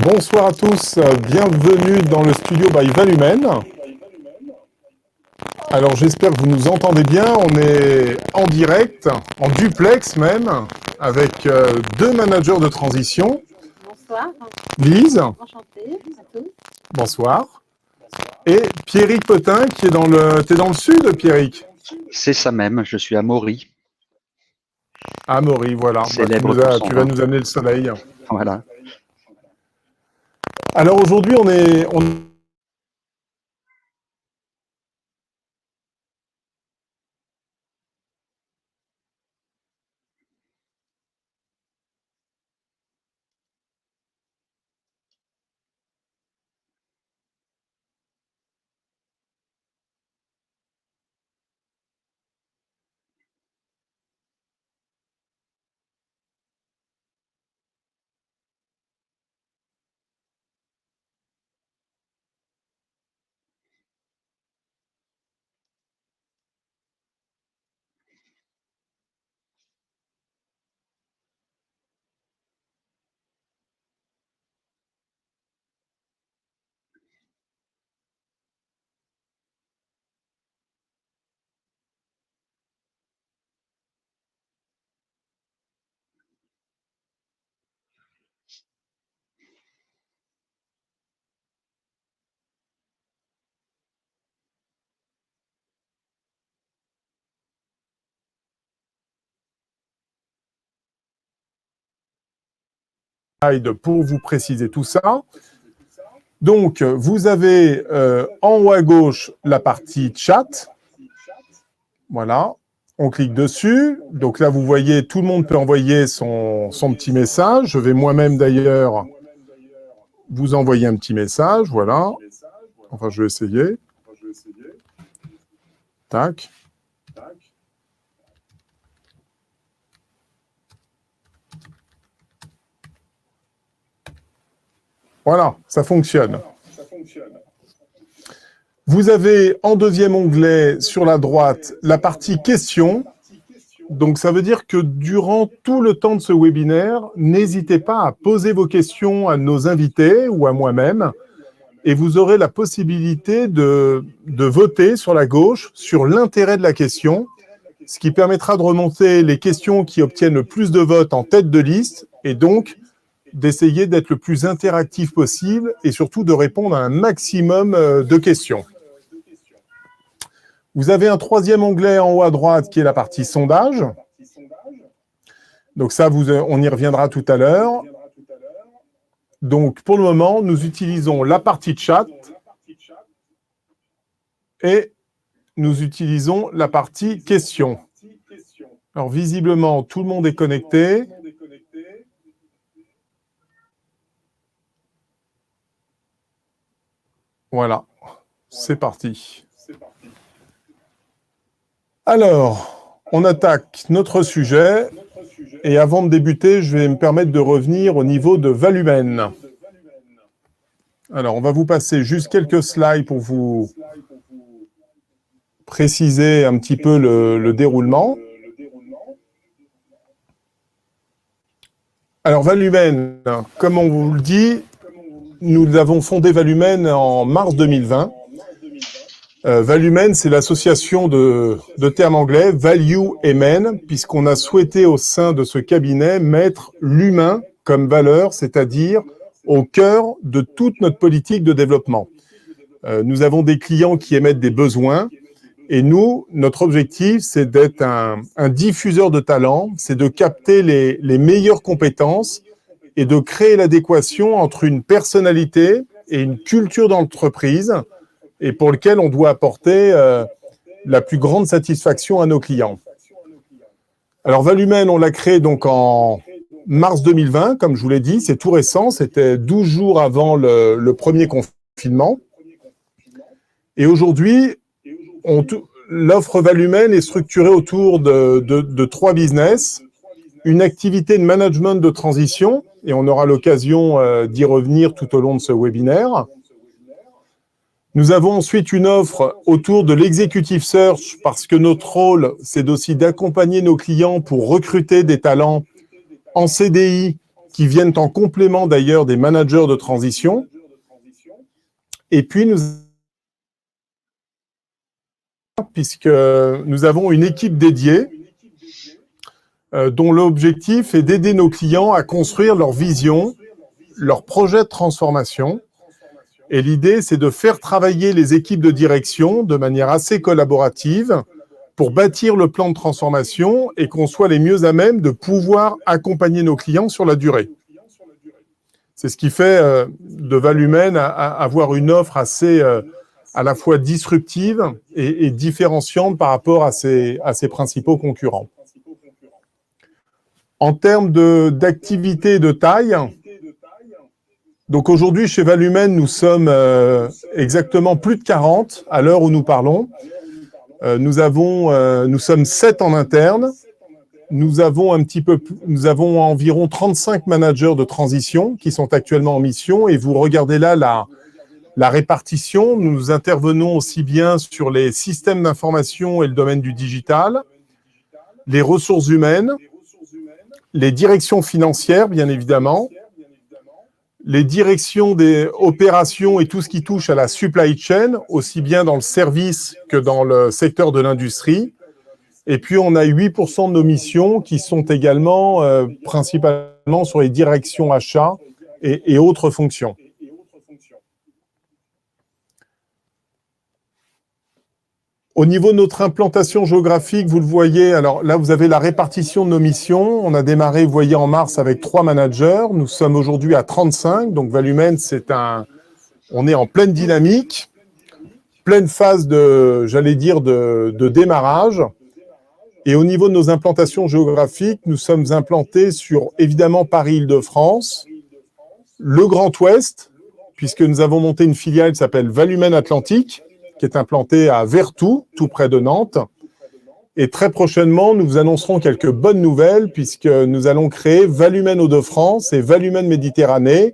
Bonsoir à tous, bienvenue dans le studio by Valumen. Alors j'espère que vous nous entendez bien, on est en direct, en duplex même, avec deux managers de transition. Bonsoir. Lise. Enchantée à tous. Bonsoir. Et Pierrick Potin qui est dans le... T'es dans le sud, Pierrick? C'est ça même, je suis à Maury. Ah, Maury, voilà. Célèbre pour son Tu vas vin. nous amener le soleil. Voilà. Alors aujourd'hui, on pour vous préciser tout ça. Donc, vous avez en haut à gauche la partie chat. Voilà. On clique dessus. Donc là, vous voyez, tout le monde peut envoyer son petit message. Je vais moi-même d'ailleurs vous envoyer un petit message. Voilà. Enfin, je vais essayer. Tac. Voilà, ça fonctionne. Vous avez en deuxième onglet sur la droite la partie questions. Donc, ça veut dire que durant tout le temps de ce webinaire, n'hésitez pas à poser vos questions à nos invités ou à moi-même et vous aurez la possibilité de voter sur la gauche sur l'intérêt de la question, ce qui permettra de remonter les questions qui obtiennent le plus de votes en tête de liste et donc d'essayer d'être le plus interactif possible et surtout de répondre à un maximum de questions. Vous avez un troisième onglet en haut à droite qui est la partie sondage. Donc ça, on y reviendra tout à l'heure. Donc pour le moment, nous utilisons la partie chat et nous utilisons la partie questions. Alors visiblement, tout le monde est connecté. Voilà, c'est parti. Alors, on attaque notre sujet. Et avant de débuter, je vais me permettre de revenir au niveau de Valumen. Alors, on va vous passer juste quelques slides pour vous préciser un petit peu le déroulement. Alors, Valumen, comme on vous le dit, nous avons fondé Valumen en mars 2020. Valumen, c'est l'association de termes anglais, Value et Men, puisqu'on a souhaité au sein de ce cabinet mettre l'humain comme valeur, c'est-à-dire au cœur de toute notre politique de développement. Nous avons des clients qui émettent des besoins et nous, notre objectif, c'est d'être un diffuseur de talents, c'est de capter les meilleures compétences et de créer l'adéquation entre une personnalité et une culture d'entreprise et pour lequel on doit apporter la plus grande satisfaction à nos clients. Alors, Valumen, on l'a créé donc en mars 2020, comme je vous l'ai dit, c'est tout récent, c'était 12 jours avant le premier confinement. Et aujourd'hui, l'offre Valumen est structurée autour de 3 business, une activité de management de transition, et on aura l'occasion d'y revenir tout au long de ce webinaire. Nous avons ensuite une offre autour de l'executive search parce que notre rôle, c'est aussi d'accompagner nos clients pour recruter des talents en CDI qui viennent en complément d'ailleurs des managers de transition. Et puis, puisque nous avons une équipe dédiée dont l'objectif est d'aider nos clients à construire leur vision, leur projet de transformation. Et l'idée, c'est de faire travailler les équipes de direction de manière assez collaborative pour bâtir le plan de transformation et qu'on soit les mieux à même de pouvoir accompagner nos clients sur la durée. C'est ce qui fait de Valumène avoir une offre assez à la fois disruptive et différenciante par rapport à ses principaux concurrents. En termes d'activité et de taille, donc aujourd'hui chez Valumène, nous sommes exactement plus de 40 à l'heure où nous parlons. Nous sommes 7 en interne. Nous avons environ 35 managers de transition qui sont actuellement en mission. Et vous regardez là la répartition. Nous intervenons aussi bien sur les systèmes d'information et le domaine du digital, les ressources humaines, les directions financières, bien évidemment, les directions des opérations et tout ce qui touche à la supply chain, aussi bien dans le service que dans le secteur de l'industrie. Et puis, on a 8% de nos missions qui sont également principalement sur les directions achats et autres fonctions. Au niveau de notre implantation géographique, vous le voyez, alors là, vous avez la répartition de nos missions. On a démarré, vous voyez, en mars avec 3 managers. Nous sommes aujourd'hui à 35. Donc, Valumène, on est en pleine dynamique, pleine phase de démarrage. Et au niveau de nos implantations géographiques, nous sommes implantés sur, évidemment, Paris-Île-de-France, le Grand Ouest, puisque nous avons monté une filiale qui s'appelle Valumène Atlantique, qui est implantée à Vertou, tout près de Nantes. Et très prochainement, nous vous annoncerons quelques bonnes nouvelles, puisque nous allons créer Valumène Hauts-de-France et Valumène Méditerranée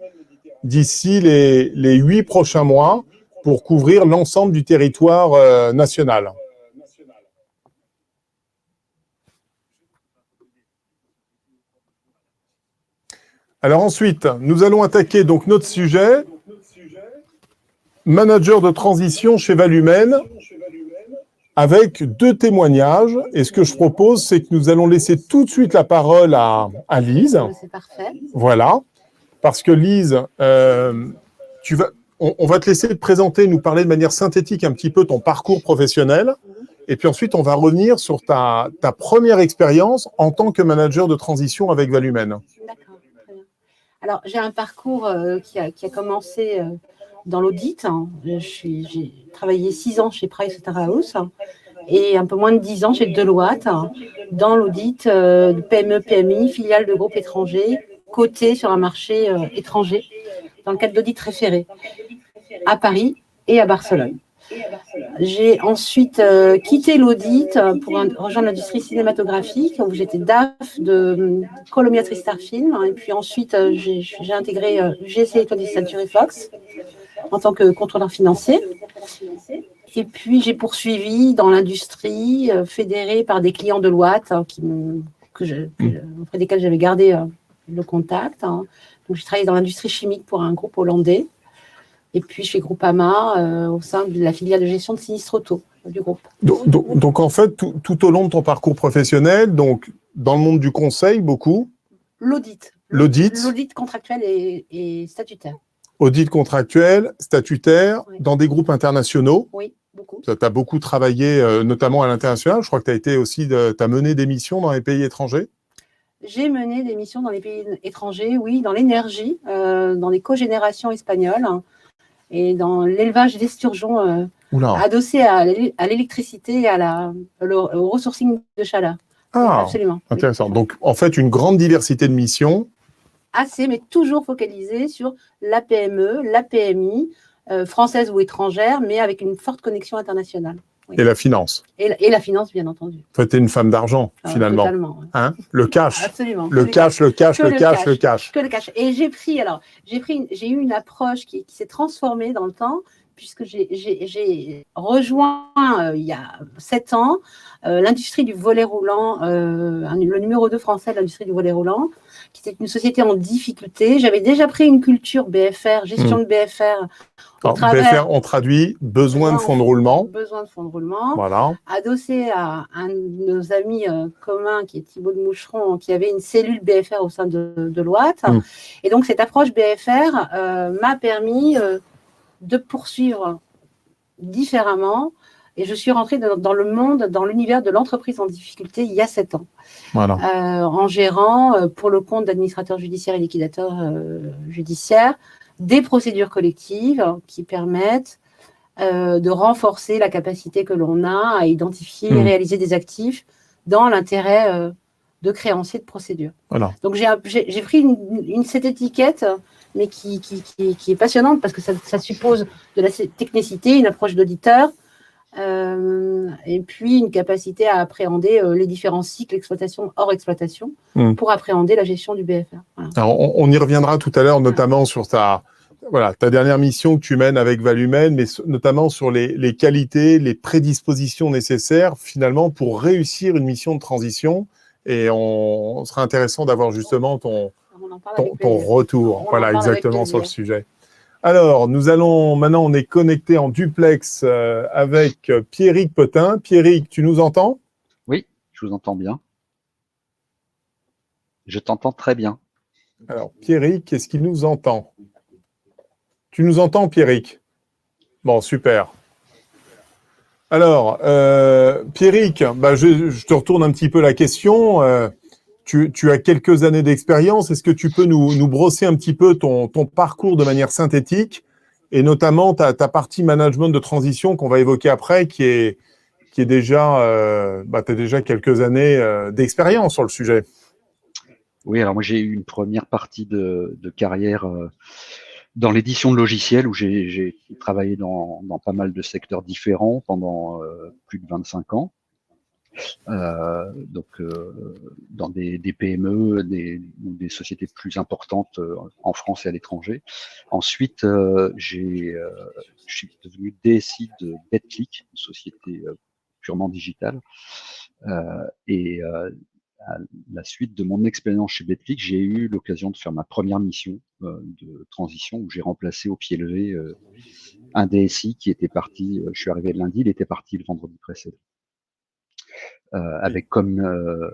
d'ici les 8 prochains mois pour couvrir l'ensemble du territoire national. Alors ensuite, nous allons attaquer donc notre sujet, manager de transition chez Valumène, avec 2 témoignages. Et ce que je propose, c'est que nous allons laisser tout de suite la parole à Lise. C'est parfait. Voilà, parce que Lise, on va te laisser te présenter, nous parler de manière synthétique un petit peu ton parcours professionnel. Et puis ensuite, on va revenir sur ta première expérience en tant que manager de transition avec Valumène. D'accord, très bien. Alors, j'ai un parcours qui a commencé dans l'audit. J'ai travaillé 6 ans chez Pricewaterhouse et un peu moins de 10 ans chez Deloitte dans l'audit de PME, PMI, filiale de groupes étrangers, cotés sur un marché étranger dans le cadre d'audit référé à Paris et à Barcelone. J'ai ensuite quitté l'audit pour rejoindre l'industrie cinématographique où j'étais DAF de Columbia TriStar Film. Et puis ensuite, j'ai intégré GSC 20th Century Fox en tant que contrôleur financier. Et puis, j'ai poursuivi dans l'industrie fédérée par des clients de Deloitte auprès desquels j'avais gardé le contact. Donc, j'ai travaillé dans l'industrie chimique pour un groupe hollandais. Et puis chez Groupama, au sein de la filiale de gestion de sinistres auto du groupe. Donc en fait, tout au long de ton parcours professionnel, donc dans le monde du conseil, beaucoup. L'audit. L'audit. L'audit contractuel et statutaire. Audit contractuel, statutaire, Oui. Dans des groupes internationaux. Oui, beaucoup. Tu as beaucoup travaillé, notamment à l'international. Je crois que tu as mené des missions dans les pays étrangers. J'ai mené des missions dans les pays étrangers, oui, dans l'énergie, dans les cogénérations espagnoles. Et dans l'élevage d'esturgeons adossés à l'électricité et au ressourcing de chaleur. Ah, absolument. Intéressant. Oui. Donc, en fait, une grande diversité de missions. Assez, mais toujours focalisée sur la PME, la PMI, française ou étrangère, mais avec une forte connexion internationale. Oui. Et la finance. Et la finance, bien entendu. En fait, tu es une femme d'argent, finalement. Totalement. Hein, le cash. Absolument. Le cash. Que le cash. Et j'ai eu une approche qui s'est transformée dans le temps, puisque j'ai rejoint il y a 7 ans l'industrie du volet roulant, le numéro 2 français de l'industrie du volet roulant, qui était une société en difficulté. J'avais déjà pris une culture BFR, gestion de BFR. Alors, BFR, on traduit besoin de fonds de roulement. Besoin de fonds de roulement. Voilà. Adossé à un de nos amis communs, qui est Thibaut de Moucheron, qui avait une cellule BFR au sein de l'OAT. Et donc, cette approche BFR m'a permis de poursuivre différemment. Et je suis rentrée dans le monde, dans l'univers de l'entreprise en difficulté il y a 7 ans. Voilà. En gérant, pour le compte d'administrateurs judiciaires et liquidateurs judiciaires, des procédures collectives qui permettent de renforcer la capacité que l'on a à identifier et réaliser des actifs dans l'intérêt de créanciers de procédure. Voilà. Donc, j'ai pris cette étiquette, mais qui est passionnante parce que ça suppose de la technicité, une approche d'auditeur, et puis une capacité à appréhender les différents cycles exploitation, hors exploitation, pour appréhender la gestion du BFR. Voilà. Alors, on y reviendra tout à l'heure, notamment sur ta dernière mission que tu mènes avec Valumène, mais notamment sur les qualités, les prédispositions nécessaires, finalement, pour réussir une mission de transition. Et on sera intéressant d'avoir justement ton retour, voilà, exactement, sur le sujet. Alors, maintenant, on est connecté en duplex avec Pierrick Petain. Pierrick, tu nous entends? Oui, je vous entends bien. Je t'entends très bien. Alors, Pierrick, est-ce qu'il nous entend? Tu nous entends, Pierrick? Bon, super. Alors, Pierrick, je te retourne un petit peu la question. Tu as quelques années d'expérience. Est-ce que tu peux nous brosser un petit peu ton parcours de manière synthétique et notamment ta partie management de transition qu'on va évoquer après, qui est déjà, tu as déjà quelques années d'expérience sur le sujet. Oui, alors moi j'ai eu une première partie de carrière dans l'édition de logiciels où j'ai travaillé dans pas mal de secteurs différents pendant plus de 25 ans. Dans des PME, des sociétés plus importantes en France et à l'étranger. Ensuite, je suis devenu DSI de BetClick, une société purement digitale. À la suite de mon expérience chez BetClick, j'ai eu l'occasion de faire ma première mission de transition où j'ai remplacé au pied levé un DSI qui était parti, je suis arrivé le lundi, il était parti le vendredi précédent. Avec comme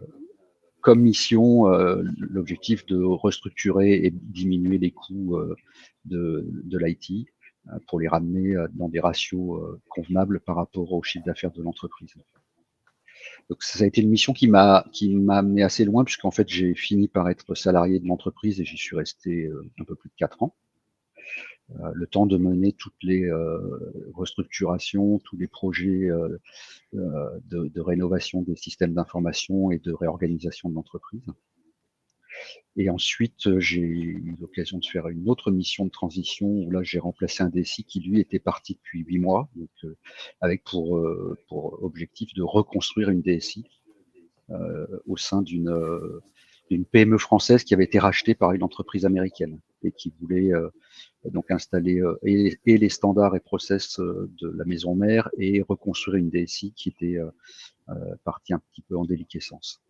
mission l'objectif de restructurer et diminuer les coûts de l'IT pour les ramener dans des ratios convenables par rapport au chiffre d'affaires de l'entreprise. Donc ça a été une mission qui m'a amené assez loin puisqu'en fait j'ai fini par être salarié de l'entreprise et j'y suis resté un peu plus de 4 ans. Le temps de mener toutes les restructurations, tous les projets de rénovation des systèmes d'information et de réorganisation de l'entreprise. Et ensuite, j'ai eu l'occasion de faire une autre mission de transition où là, j'ai remplacé un DSI qui, lui, était parti depuis 8 mois, donc, avec pour objectif de reconstruire une DSI au sein d'une PME française qui avait été rachetée par une entreprise américaine et qui voulait donc installer et les standards et process de la maison mère et reconstruire une DSI qui était partie un petit peu en déliquescence.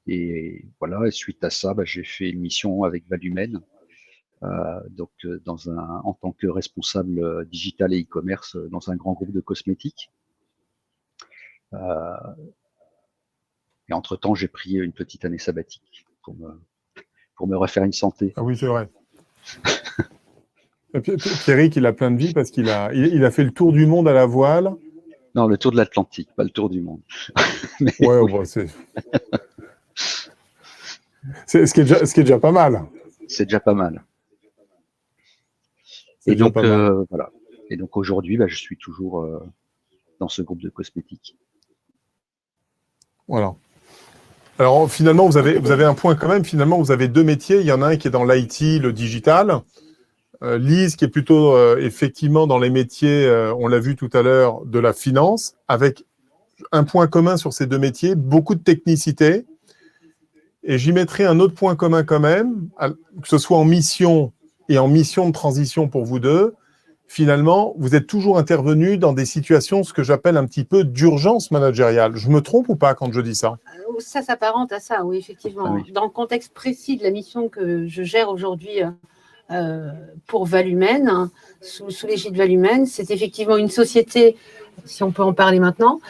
Et voilà, et suite à ça, j'ai fait une mission avec Valumène, donc en tant que responsable digital et e-commerce dans un grand groupe de cosmétiques. Et entre-temps, j'ai pris une petite année sabbatique pour me refaire une santé. Ah oui, c'est vrai. Pierrick, il a plein de vie parce qu'il a fait le tour du monde à la voile. Non, le tour de l'Atlantique, pas le tour du monde. Mais ouais, oui. C'est ce qui est déjà pas mal. C'est déjà pas mal. Et donc, voilà. Et donc aujourd'hui, je suis toujours dans ce groupe de cosmétiques. Voilà. Alors finalement, vous avez un point quand même. Finalement, vous avez deux métiers. Il y en a un qui est dans l'IT, le digital. Lise qui est plutôt effectivement dans les métiers, on l'a vu tout à l'heure, de la finance, avec un point commun sur ces deux métiers, beaucoup de technicité. Et j'y mettrai un autre point commun quand même, que ce soit en mission et en mission de transition pour vous deux, finalement, vous êtes toujours intervenu dans des situations, ce que j'appelle un petit peu d'urgence managériale. Je me trompe ou pas quand je dis ça? Ça s'apparente à ça, oui, effectivement. Ah oui. Dans le contexte précis de la mission que je gère aujourd'hui pour Valumène, hein, sous l'égide Valumène, c'est effectivement une société, si on peut en parler maintenant,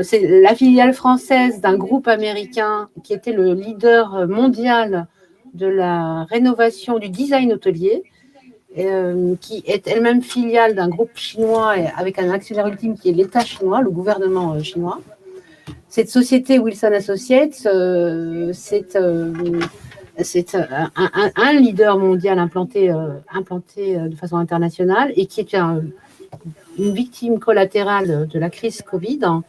c'est la filiale française d'un groupe américain qui était le leader mondial de la rénovation du design hôtelier, qui est elle-même filiale d'un groupe chinois avec un actionnaire ultime qui est l'État chinois, le gouvernement chinois. Cette société Wilson Associates, c'est un leader mondial implanté de façon internationale et qui est une victime collatérale de la crise Covid, hein,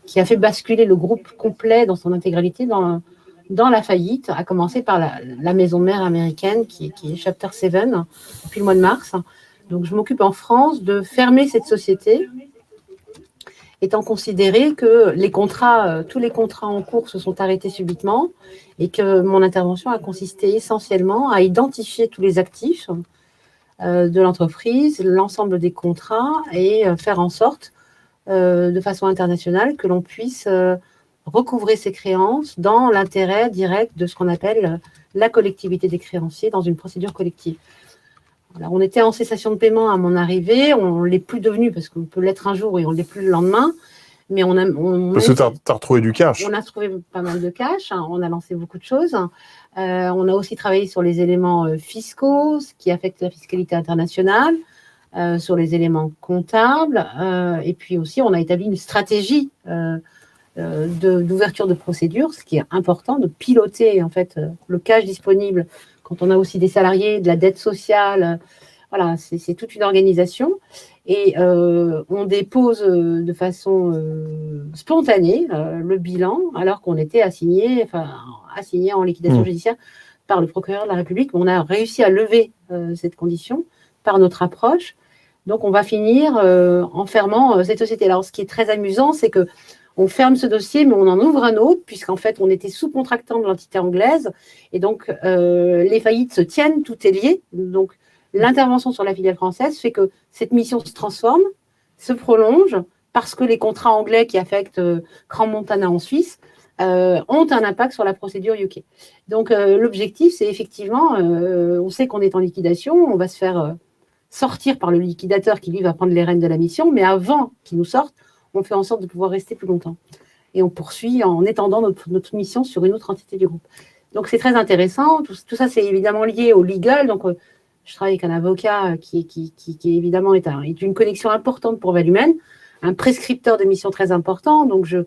qui a fait basculer le groupe complet dans son intégralité dans la faillite, à commencer par la maison mère américaine qui est Chapter 7 depuis le mois de mars. Donc, je m'occupe en France de fermer cette société, étant considéré que tous les contrats en cours se sont arrêtés subitement et que mon intervention a consisté essentiellement à identifier tous les actifs de l'entreprise, l'ensemble des contrats et faire en sorte, de façon internationale, que l'on puisse recouvrer ces créances dans l'intérêt direct de ce qu'on appelle la collectivité des créanciers dans une procédure collective. Alors, on était en cessation de paiement à mon arrivée, on ne l'est plus devenu parce qu'on peut l'être un jour et on ne l'est plus le lendemain, mais parce que tu as retrouvé du cash. On a trouvé pas mal de cash, hein, on a lancé beaucoup de choses. On a aussi travaillé sur les éléments fiscaux, ce qui affecte la fiscalité internationale, sur les éléments comptables, et puis aussi on a établi une stratégie d'ouverture de procédure, ce qui est important, de piloter en fait le cash disponible quand on a aussi des salariés, de la dette sociale. Voilà, c'est toute une organisation. Et on dépose de façon spontanée le bilan, alors qu'on était assigné en liquidation judiciaire par le procureur de la République. On a réussi à lever cette condition par notre approche. Donc, on va finir en fermant cette société. Alors, ce qui est très amusant, c'est que on ferme ce dossier, mais on en ouvre un autre, puisqu'en fait, on était sous-contractant de l'entité anglaise. Et donc, les faillites se tiennent, tout est lié. Donc, l'intervention sur la filiale française fait que cette mission se transforme, se prolonge, parce que les contrats anglais qui affectent Grand Montana en Suisse ont un impact sur la procédure UK. Donc, l'objectif, c'est effectivement, on sait qu'on est en liquidation, on va se faire sortir par le liquidateur qui, lui, va prendre les rênes de la mission, mais avant qu'il nous sorte, on fait en sorte de pouvoir rester plus longtemps. Et on poursuit en étendant notre mission sur une autre entité du groupe. Donc, c'est très intéressant. Tout ça, c'est évidemment lié au legal. Donc, je travaille avec un avocat qui évidemment est une connexion importante pour Valumène, un prescripteur de mission très important. Donc, ça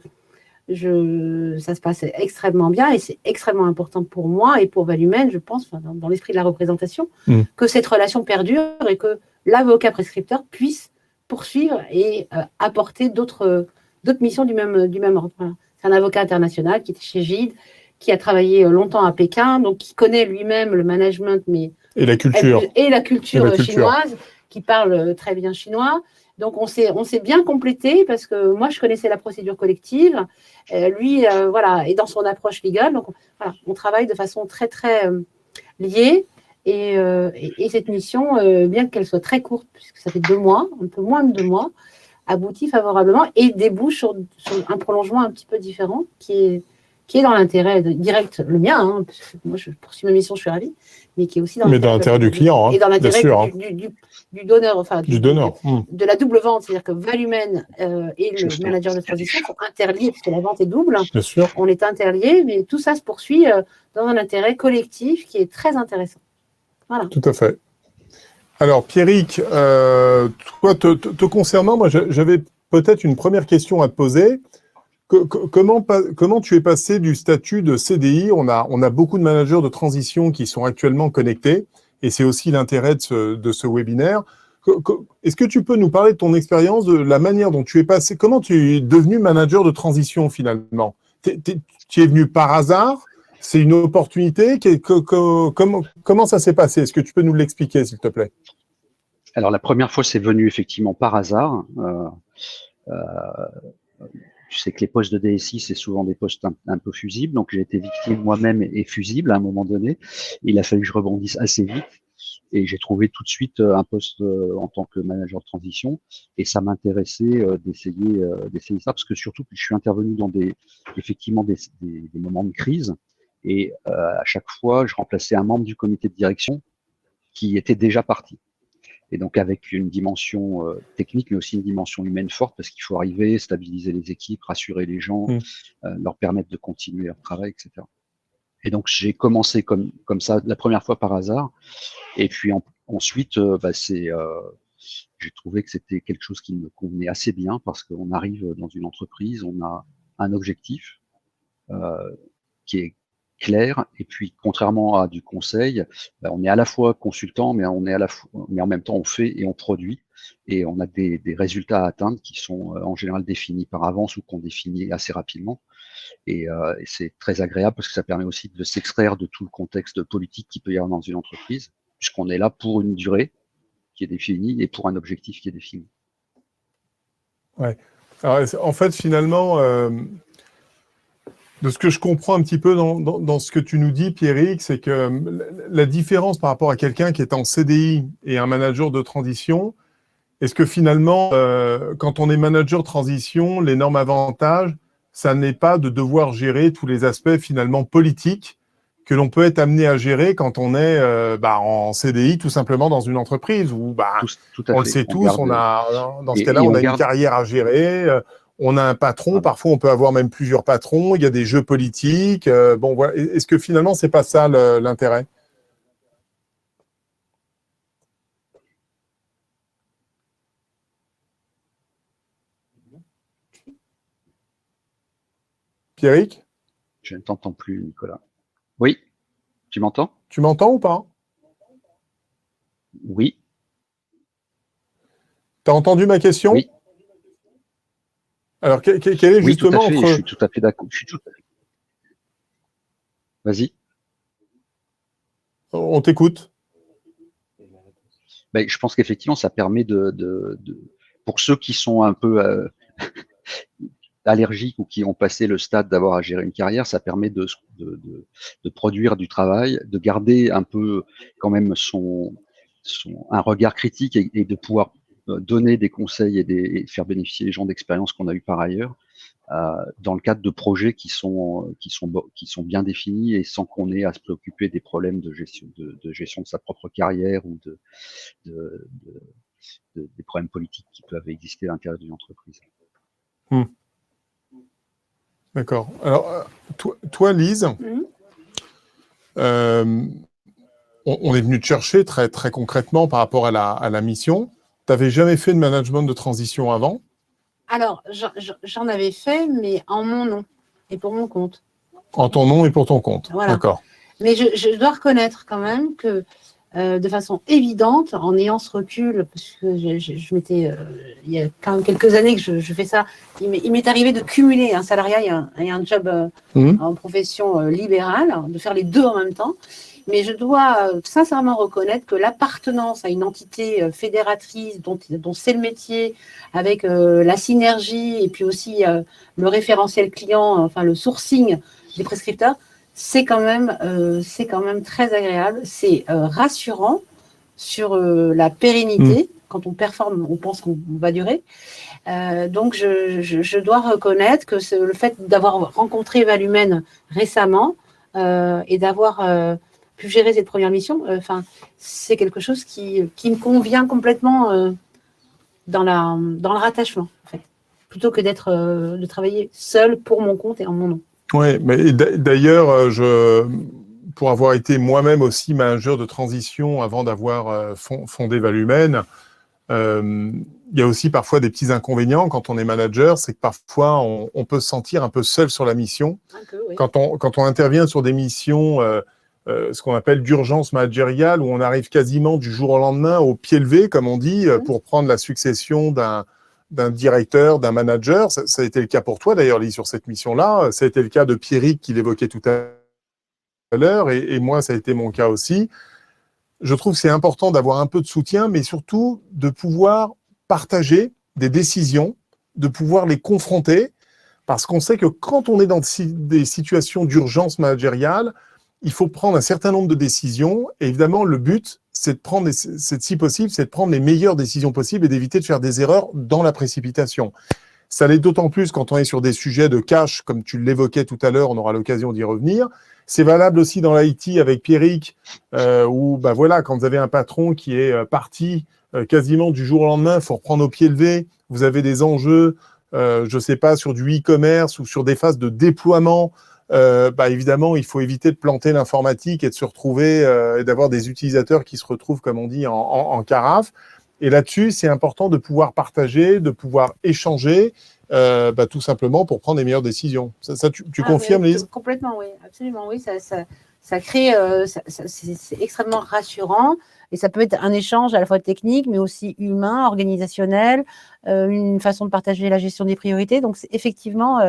se passe extrêmement bien et c'est extrêmement important pour moi et pour Valumène, je pense, dans l'esprit de la représentation, que cette relation perdure et que l'avocat prescripteur puisse poursuivre et apporter d'autres missions du même ordre. Voilà. C'est un avocat international qui était chez Gide, qui a travaillé longtemps à Pékin, donc qui connaît lui-même le management, mais et la culture chinoise, qui parle très bien chinois. Donc on s'est bien complété parce que moi je connaissais la procédure collective, lui voilà, et dans son approche légale. Donc voilà, on travaille de façon très très liée. Et cette mission, bien qu'elle soit très courte, puisque ça fait 2 mois, un peu moins de 2 mois, aboutit favorablement et débouche sur un prolongement un petit peu différent qui est dans l'intérêt direct, le mien, hein, parce que moi je poursuis ma mission, je suis ravie, mais qui est aussi dans l'intérêt du client, hein, et dans l'intérêt du donneur, enfin du donneur, de la double vente, c'est-à-dire que Valumène et le manager de transition sont interliés, puisque la vente est double. Bien sûr. On est interliés, mais tout ça se poursuit dans un intérêt collectif qui est très intéressant. Voilà. Tout à fait. Alors, Pierrick, toi, te concernant, moi, j'avais peut-être une première question à te poser. Comment tu es passé du statut de CDI? On a beaucoup de managers de transition qui sont actuellement connectés, et c'est aussi l'intérêt de ce webinaire. Est-ce que tu peux nous parler de ton expérience, de la manière dont tu es passé? Comment tu es devenu manager de transition, finalement? Tu es venu par hasard? C'est une opportunité? Comment ça s'est passé? Est-ce que tu peux nous l'expliquer, s'il te plaît? Alors, la première fois, c'est venu effectivement par hasard. Tu sais que les postes de DSI, c'est souvent des postes un peu fusibles. Donc, j'ai été victime moi-même et fusible à un moment donné. Il a fallu que je rebondisse assez vite. Et j'ai trouvé tout de suite un poste en tant que manager de transition, et ça m'intéressait d'essayer ça, parce que surtout je suis intervenu dans effectivement des moments de crise, et à chaque fois je remplaçais un membre du comité de direction qui était déjà parti. Et donc avec une dimension technique, mais aussi une dimension humaine forte, parce qu'il faut arriver, stabiliser les équipes, rassurer les gens, leur permettre de continuer leur travail, etc. Et donc j'ai commencé comme ça la première fois par hasard, et puis ensuite j'ai trouvé que c'était quelque chose qui me convenait assez bien, parce qu'on arrive dans une entreprise, on a un objectif qui est clair, et puis contrairement à du conseil, on est à la fois consultant, mais mais en même temps on fait et on produit, et on a des résultats à atteindre qui sont en général définis par avance, ou qu'on définit assez rapidement. Et c'est très agréable, parce que ça permet aussi de s'extraire de tout le contexte politique qu'il peut y avoir dans une entreprise, puisqu'on est là pour une durée qui est définie et pour un objectif qui est défini. Ouais. Alors, en fait, finalement, de ce que je comprends un petit peu dans ce que tu nous dis, Pierrick, c'est que la différence par rapport à quelqu'un qui est en CDI et un manager de transition, est-ce que finalement, quand on est manager de transition, l'énorme avantage, ça n'est pas de devoir gérer tous les aspects finalement politiques que l'on peut être amené à gérer quand on est en CDI, tout simplement dans une entreprise où, Tout à on le fait. sait tous, on a, dans ce cas-là, on a garde une carrière à gérer, on a un patron, parfois on peut avoir même plusieurs patrons, il y a des jeux politiques. Bon, voilà. Est-ce que finalement, c'est pas ça l'intérêt ? Pierrick ? Je ne t'entends plus, Nicolas. Oui, tu m'entends ? Tu m'entends ou pas ? Oui. Tu as entendu ma question ? Oui. Alors, quel est Oui, tout à justement fait, entre... je suis tout à fait d'accord. Vas-y. On t'écoute. Je pense qu'effectivement, ça permet pour ceux qui sont un peu allergiques, ou qui ont passé le stade d'avoir à gérer une carrière, ça permet de produire du travail, de garder un peu quand même un regard critique, et de pouvoir donner des conseils et faire bénéficier les gens d'expériences qu'on a eues par ailleurs, dans le cadre de projets qui sont bien définis, et sans qu'on ait à se préoccuper des problèmes de gestion de sa propre carrière, ou des problèmes politiques qui peuvent exister à l'intérieur d'une entreprise. D'accord. Alors, toi, Lise, on est venu te chercher très, très concrètement par rapport à la mission. Tu n'avais jamais fait de management de transition avant ? Alors, j'en avais fait, mais en mon nom et pour mon compte. En ton nom et pour ton compte. Voilà. D'accord. Mais je dois reconnaître quand même que, de façon évidente, en ayant ce recul, parce que je m'étais, il y a quand même quelques années que je fais ça, il m'est arrivé de cumuler un salariat et un job en profession libérale, de faire les deux en même temps. Mais je dois sincèrement reconnaître que l'appartenance à une entité fédératrice dont c'est le métier, avec la synergie et puis aussi le référentiel client, enfin le sourcing des prescripteurs, c'est quand même très agréable. C'est rassurant sur la pérennité. Quand on performe, on pense qu'on va durer. Donc, je dois reconnaître que le fait d'avoir rencontré Valumène récemment et d'avoir pu gérer cette première mission, c'est quelque chose qui me convient complètement dans le rattachement, en fait, plutôt que de travailler seul pour mon compte et en mon nom. Oui, mais d'ailleurs, pour avoir été moi-même aussi manager de transition avant d'avoir fondé Valumène, il y a aussi parfois des petits inconvénients quand on est manager, c'est que parfois on peut se sentir un peu seul sur la mission. Un peu, oui. Quand on intervient sur des missions, ce qu'on appelle d'urgence managériale, où on arrive quasiment du jour au lendemain au pied levé, comme on dit, pour prendre la succession d'un directeur, d'un manager. Ça a été le cas pour toi d'ailleurs, Lise, sur cette mission-là. Ça a été le cas de Pierrick qui l'évoquait tout à l'heure, et moi, ça a été mon cas aussi. Je trouve que c'est important d'avoir un peu de soutien, mais surtout de pouvoir partager des décisions, de pouvoir les confronter, parce qu'on sait que quand on est dans des situations d'urgence managériale, il faut prendre un certain nombre de décisions, et évidemment, le but, c'est si possible, c'est de prendre les meilleures décisions possibles et d'éviter de faire des erreurs dans la précipitation. Ça l'est d'autant plus quand on est sur des sujets de cash, comme tu l'évoquais tout à l'heure, on aura l'occasion d'y revenir. C'est valable aussi dans l'IT avec Pierrick, où voilà, quand vous avez un patron qui est parti quasiment du jour au lendemain, il faut reprendre au pied levé, vous avez des enjeux, je ne sais pas, sur du e-commerce ou sur des phases de déploiement, évidemment, il faut éviter de planter l'informatique et de se retrouver et d'avoir des utilisateurs qui se retrouvent, comme on dit, en carafe. Et là-dessus, c'est important de pouvoir partager, de pouvoir échanger, tout simplement pour prendre les meilleures décisions. Ça tu confirmes, Lise? Complètement, oui, absolument, oui. Ça crée, c'est extrêmement rassurant et ça peut être un échange à la fois technique, mais aussi humain, organisationnel, une façon de partager la gestion des priorités. Donc, effectivement,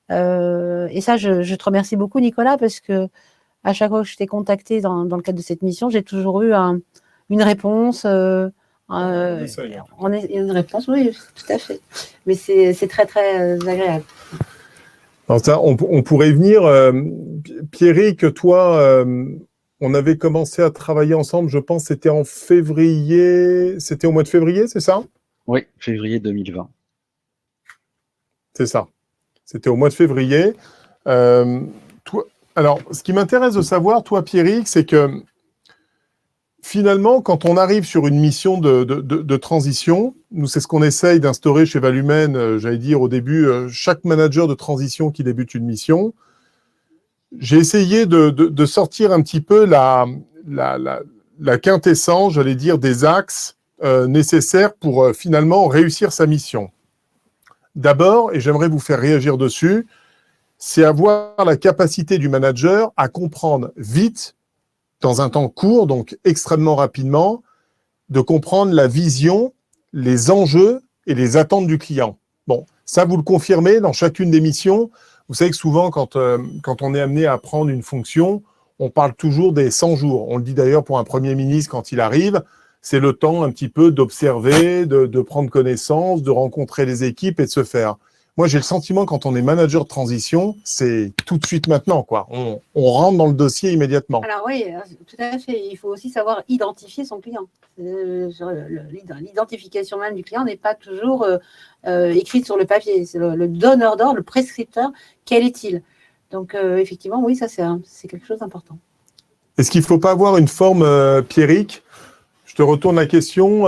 et ça, je te remercie beaucoup, Nicolas, parce que à chaque fois que je t'ai contacté dans le cadre de cette mission, j'ai toujours eu une réponse. Une réponse, oui, tout à fait. Mais c'est très, très agréable. Alors ça, on pourrait venir. Pierrick, toi, on avait commencé à travailler ensemble, je pense, c'était en février. C'était au mois de février, c'est ça? Oui, février 2020. C'est ça. C'était au mois de février. Alors, ce qui m'intéresse de savoir, toi, Pierrick, c'est que finalement, quand on arrive sur une mission de transition, nous, c'est ce qu'on essaye d'instaurer chez Valumen, j'allais dire au début, chaque manager de transition qui débute une mission, j'ai essayé de sortir un petit peu la quintessence, j'allais dire, des axes nécessaires pour finalement réussir sa mission. D'abord, et j'aimerais vous faire réagir dessus, c'est avoir la capacité du manager à comprendre vite, dans un temps court, donc extrêmement rapidement, de comprendre la vision, les enjeux et les attentes du client. Bon, ça, vous le confirmez dans chacune des missions. Vous savez que souvent, quand on est amené à prendre une fonction, on parle toujours des 100 jours. On le dit d'ailleurs pour un Premier ministre quand il arrive, c'est le temps un petit peu d'observer, de prendre connaissance, de rencontrer les équipes et de se faire. Moi, j'ai le sentiment, quand on est manager de transition, c'est tout de suite maintenant, quoi. On rentre dans le dossier immédiatement. Alors oui, tout à fait. Il faut aussi savoir identifier son client. L'identification même du client n'est pas toujours écrite sur le papier. C'est le donneur d'ordre, le prescripteur. Quel est-il? Donc, effectivement, oui, ça, c'est quelque chose d'important. Est-ce qu'il ne faut pas avoir une forme Pierrick? Je te retourne la question.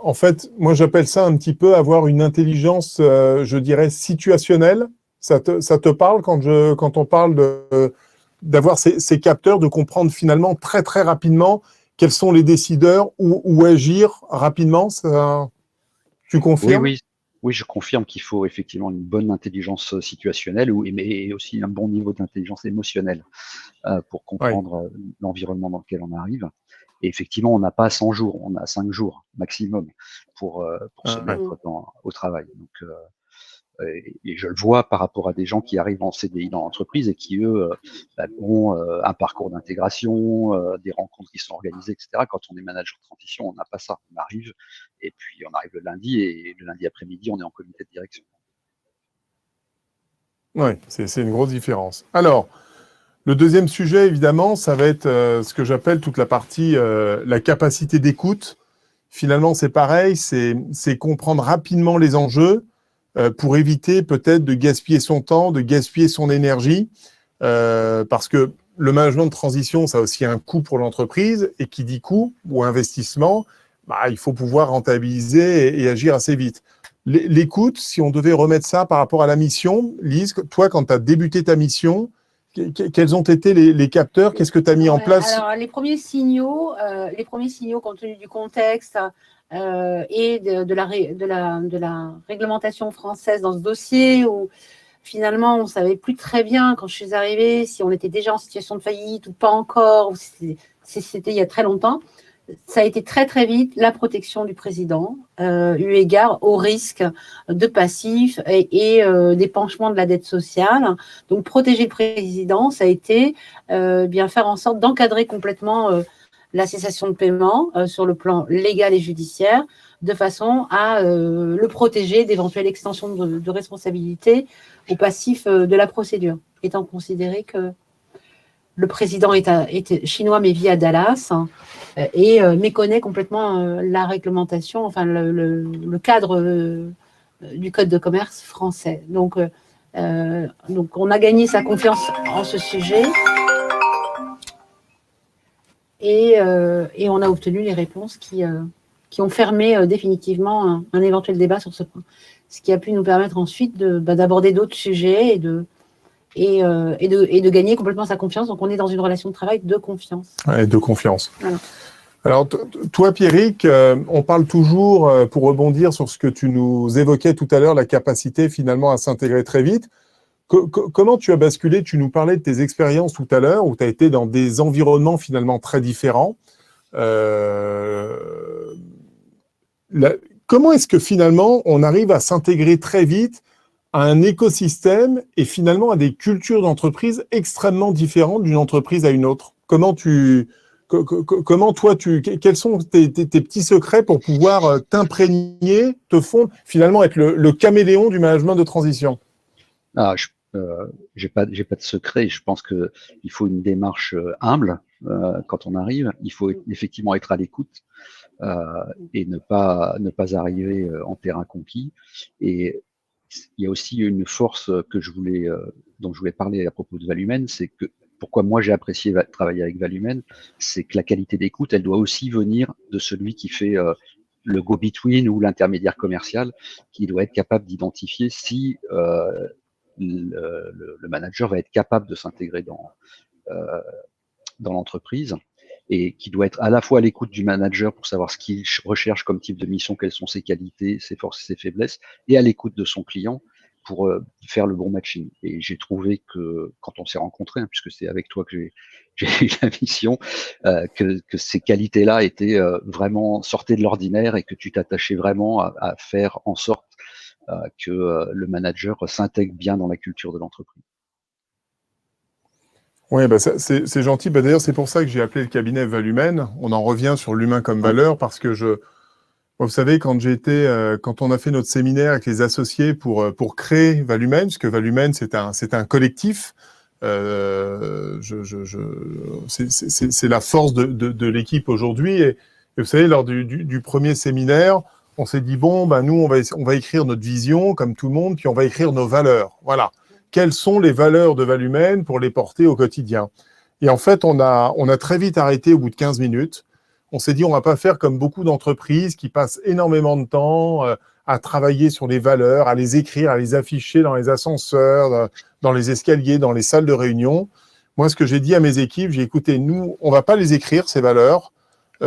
En fait, moi, j'appelle ça un petit peu avoir une intelligence, je dirais, situationnelle. Ça te parle quand on parle d'avoir ces capteurs, de comprendre finalement très, très rapidement quels sont les décideurs, où agir rapidement. Tu confirmes? Oui, je confirme qu'il faut effectivement une bonne intelligence situationnelle, mais aussi un bon niveau d'intelligence émotionnelle pour comprendre l'environnement dans lequel on arrive. Et effectivement, on n'a pas 100 jours, on a 5 jours maximum pour se mettre au travail. Donc, et je le vois par rapport à des gens qui arrivent en CDI dans l'entreprise et qui, eux, ont un parcours d'intégration, des rencontres qui sont organisées, etc. Quand on est manager de transition, on n'a pas ça. On arrive, et puis on arrive le lundi, et le lundi après-midi, on est en comité de direction. Oui, c'est une grosse différence. Alors, le deuxième sujet, évidemment, ça va être ce que j'appelle toute la partie, la capacité d'écoute. Finalement, c'est pareil, c'est comprendre rapidement les enjeux pour éviter peut-être de gaspiller son temps, de gaspiller son énergie, parce que le management de transition, ça a aussi un coût pour l'entreprise, et qui dit coût ou investissement, il faut pouvoir rentabiliser et agir assez vite. L'écoute, si on devait remettre ça par rapport à la mission, Lise, toi, quand tu as débuté ta mission, quels ont été les capteurs? Qu'est-ce que tu as mis en place? Alors, les premiers signaux compte tenu du contexte et de la réglementation française dans ce dossier, où finalement, on ne savait plus très bien, quand je suis arrivée, si on était déjà en situation de faillite ou pas encore, ou si c'était il y a très longtemps. Ça a été très, très vite la protection du président, eu égard au risque de passifs et d'épanchement de la dette sociale. Donc, protéger le président, ça a été bien faire en sorte d'encadrer complètement la cessation de paiement sur le plan légal et judiciaire, de façon à le protéger d'éventuelles extensions de responsabilité au passif de la procédure, étant considéré que le président est chinois mais vit à Dallas, hein, et méconnaît complètement la réglementation, enfin le cadre du code de commerce français. Donc on a gagné sa confiance en ce sujet et on a obtenu les réponses qui ont fermé définitivement un éventuel débat sur ce point. Ce qui a pu nous permettre ensuite d'aborder d'autres sujets et de gagner complètement sa confiance. Donc, on est dans une relation de travail de confiance. Ouais, de confiance. Voilà. Alors, toi, Pierrick, on parle toujours, pour rebondir sur ce que tu nous évoquais tout à l'heure, la capacité finalement à s'intégrer très vite. Comment tu as basculé? Tu nous parlais de tes expériences tout à l'heure, où tu as été dans des environnements finalement très différents. Comment est-ce que finalement on arrive à s'intégrer très vite à un écosystème et finalement à des cultures d'entreprise extrêmement différentes d'une entreprise à une autre? Comment toi, quels sont tes petits secrets pour pouvoir t'imprégner, te fondre, finalement être le caméléon du management de transition? J'ai pas de secret. Je pense que il faut une démarche humble quand on arrive. Il faut effectivement être à l'écoute et ne pas arriver en terrain conquis. Et il y a aussi une force dont je voulais parler à propos de Valumen, c'est que pourquoi moi j'ai apprécié travailler avec Valumen, c'est que la qualité d'écoute, elle doit aussi venir de celui qui fait le go-between ou l'intermédiaire commercial, qui doit être capable d'identifier si le manager va être capable de s'intégrer dans l'entreprise, et qui doit être à la fois à l'écoute du manager pour savoir ce qu'il recherche comme type de mission, quelles sont ses qualités, ses forces et ses faiblesses, et à l'écoute de son client pour faire le bon matching. Et j'ai trouvé que quand on s'est rencontrés, puisque c'est avec toi que j'ai eu la mission, que ces qualités-là étaient vraiment sortaient de l'ordinaire et que tu t'attachais vraiment à faire en sorte que le manager s'intègre bien dans la culture de l'entreprise. Oui, c'est gentil. D'ailleurs, c'est pour ça que j'ai appelé le cabinet Valumen. On en revient sur l'humain comme valeur, parce que vous savez, quand on a fait notre séminaire avec les associés pour créer Valumen, parce que Valumen, c'est un collectif. C'est la force de l'équipe aujourd'hui. Et vous savez, lors du premier séminaire, on s'est dit, nous, on va écrire notre vision, comme tout le monde, puis on va écrire nos valeurs. Voilà. Quelles sont les valeurs de Valumen pour les porter au quotidien? Et en fait, on a très vite arrêté au bout de 15 minutes. On s'est dit, on ne va pas faire comme beaucoup d'entreprises qui passent énormément de temps à travailler sur les valeurs, à les écrire, à les afficher dans les ascenseurs, dans les escaliers, dans les salles de réunion. Moi, ce que j'ai dit à mes équipes, j'ai écouté, nous, on ne va pas les écrire, ces valeurs.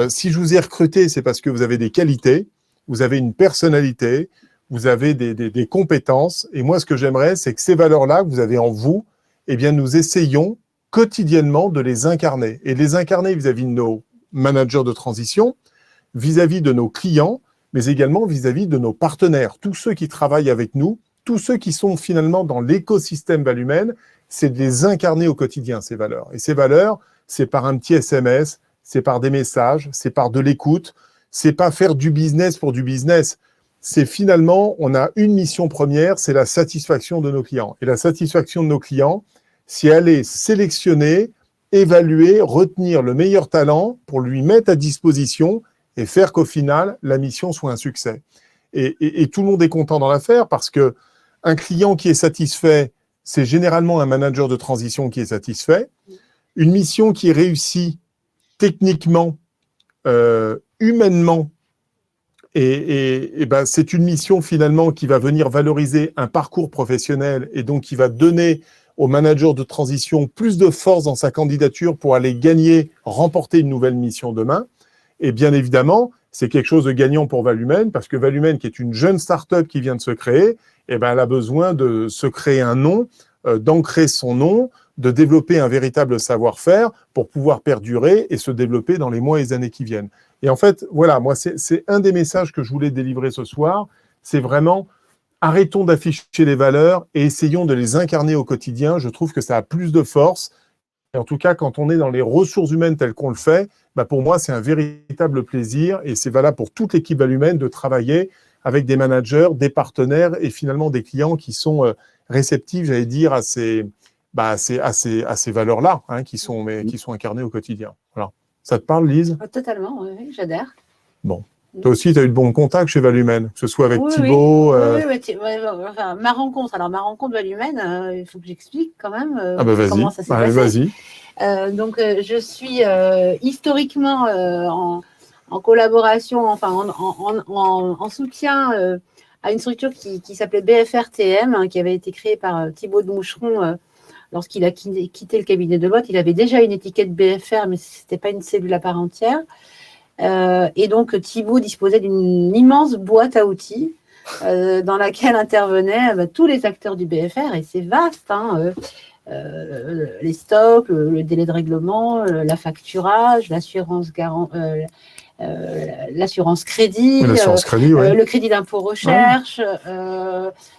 Si je vous ai recruté, c'est parce que vous avez des qualités, vous avez une personnalité, vous avez des compétences. Et moi, ce que j'aimerais, c'est que ces valeurs-là que vous avez en vous, eh bien, nous essayons quotidiennement de les incarner. Et de les incarner vis-à-vis de nos managers de transition, vis-à-vis de nos clients, mais également vis-à-vis de nos partenaires. Tous ceux qui travaillent avec nous, tous ceux qui sont finalement dans l'écosystème Valumen, c'est de les incarner au quotidien, ces valeurs. Et ces valeurs, c'est par un petit SMS, c'est par des messages, c'est par de l'écoute, c'est pas faire du business pour du business. C'est finalement, on a une mission première, c'est la satisfaction de nos clients. Et la satisfaction de nos clients, c'est aller sélectionner, évaluer, retenir le meilleur talent pour lui mettre à disposition et faire qu'au final, la mission soit un succès. Et tout le monde est content dans l'affaire, parce que un client qui est satisfait, c'est généralement un manager de transition qui est satisfait. Une mission qui est réussie techniquement, humainement, c'est une mission finalement qui va venir valoriser un parcours professionnel, et donc qui va donner au manager de transition plus de force dans sa candidature pour aller gagner, remporter une nouvelle mission demain. Et bien évidemment, c'est quelque chose de gagnant pour Valumen, parce que Valumen, qui est une jeune start-up qui vient de se créer, elle a besoin de se créer un nom, d'ancrer son nom, de développer un véritable savoir-faire pour pouvoir perdurer et se développer dans les mois et les années qui viennent. Et en fait, voilà, moi, c'est un des messages que je voulais délivrer ce soir, c'est vraiment, arrêtons d'afficher les valeurs et essayons de les incarner au quotidien. Je trouve que ça a plus de force. Et en tout cas, quand on est dans les ressources humaines telles qu'on le fait, pour moi, c'est un véritable plaisir, et c'est valable pour toute l'équipe Valumen de travailler avec des managers, des partenaires et finalement des clients qui sont réceptifs, j'allais dire, à ces c'est à ces valeurs-là qui sont incarnées au quotidien. Voilà. Ça te parle, Lise? Totalement, oui, j'adhère. Bon. Toi aussi, tu as eu de bons contacts chez Valumène, que ce soit avec Oui, Thibaut. ma rencontre Valumène, il faut que j'explique quand même vas-y. comment ça s'est Allez, passé. vas-y. Donc, je suis historiquement en collaboration, enfin en soutien à une structure qui s'appelait BFRTM, qui avait été créée par Thibaut de Moucheron lorsqu'il a quitté le cabinet de Deloitte. Il avait déjà une étiquette BFR, mais ce n'était pas une cellule à part entière. Et donc, Thibaut disposait d'une immense boîte à outils dans laquelle intervenaient tous les acteurs du BFR, et c'est vaste, les stocks, le délai de règlement, l'afacturage, l'assurance crédit, le crédit d'impôt recherche,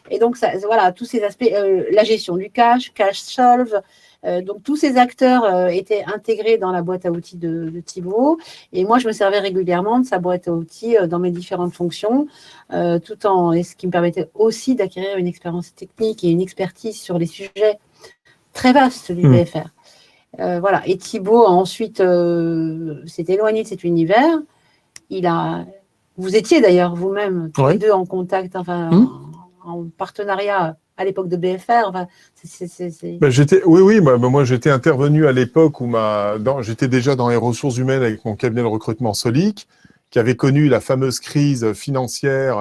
et donc voilà, tous ces aspects, la gestion du cash solve. Donc tous ces acteurs étaient intégrés dans la boîte à outils de Thibaut, et moi je me servais régulièrement de sa boîte à outils dans mes différentes fonctions, et ce qui me permettait aussi d'acquérir une expérience technique et une expertise sur les sujets très vastes du BFR. Voilà. Et Thibaut ensuite s'est éloigné de cet univers. Vous étiez d'ailleurs vous-même tous les deux en contact, en partenariat à l'époque de BFR. Moi j'étais intervenu à l'époque où j'étais déjà dans les ressources humaines avec mon cabinet de recrutement Solic, qui avait connu la fameuse crise financière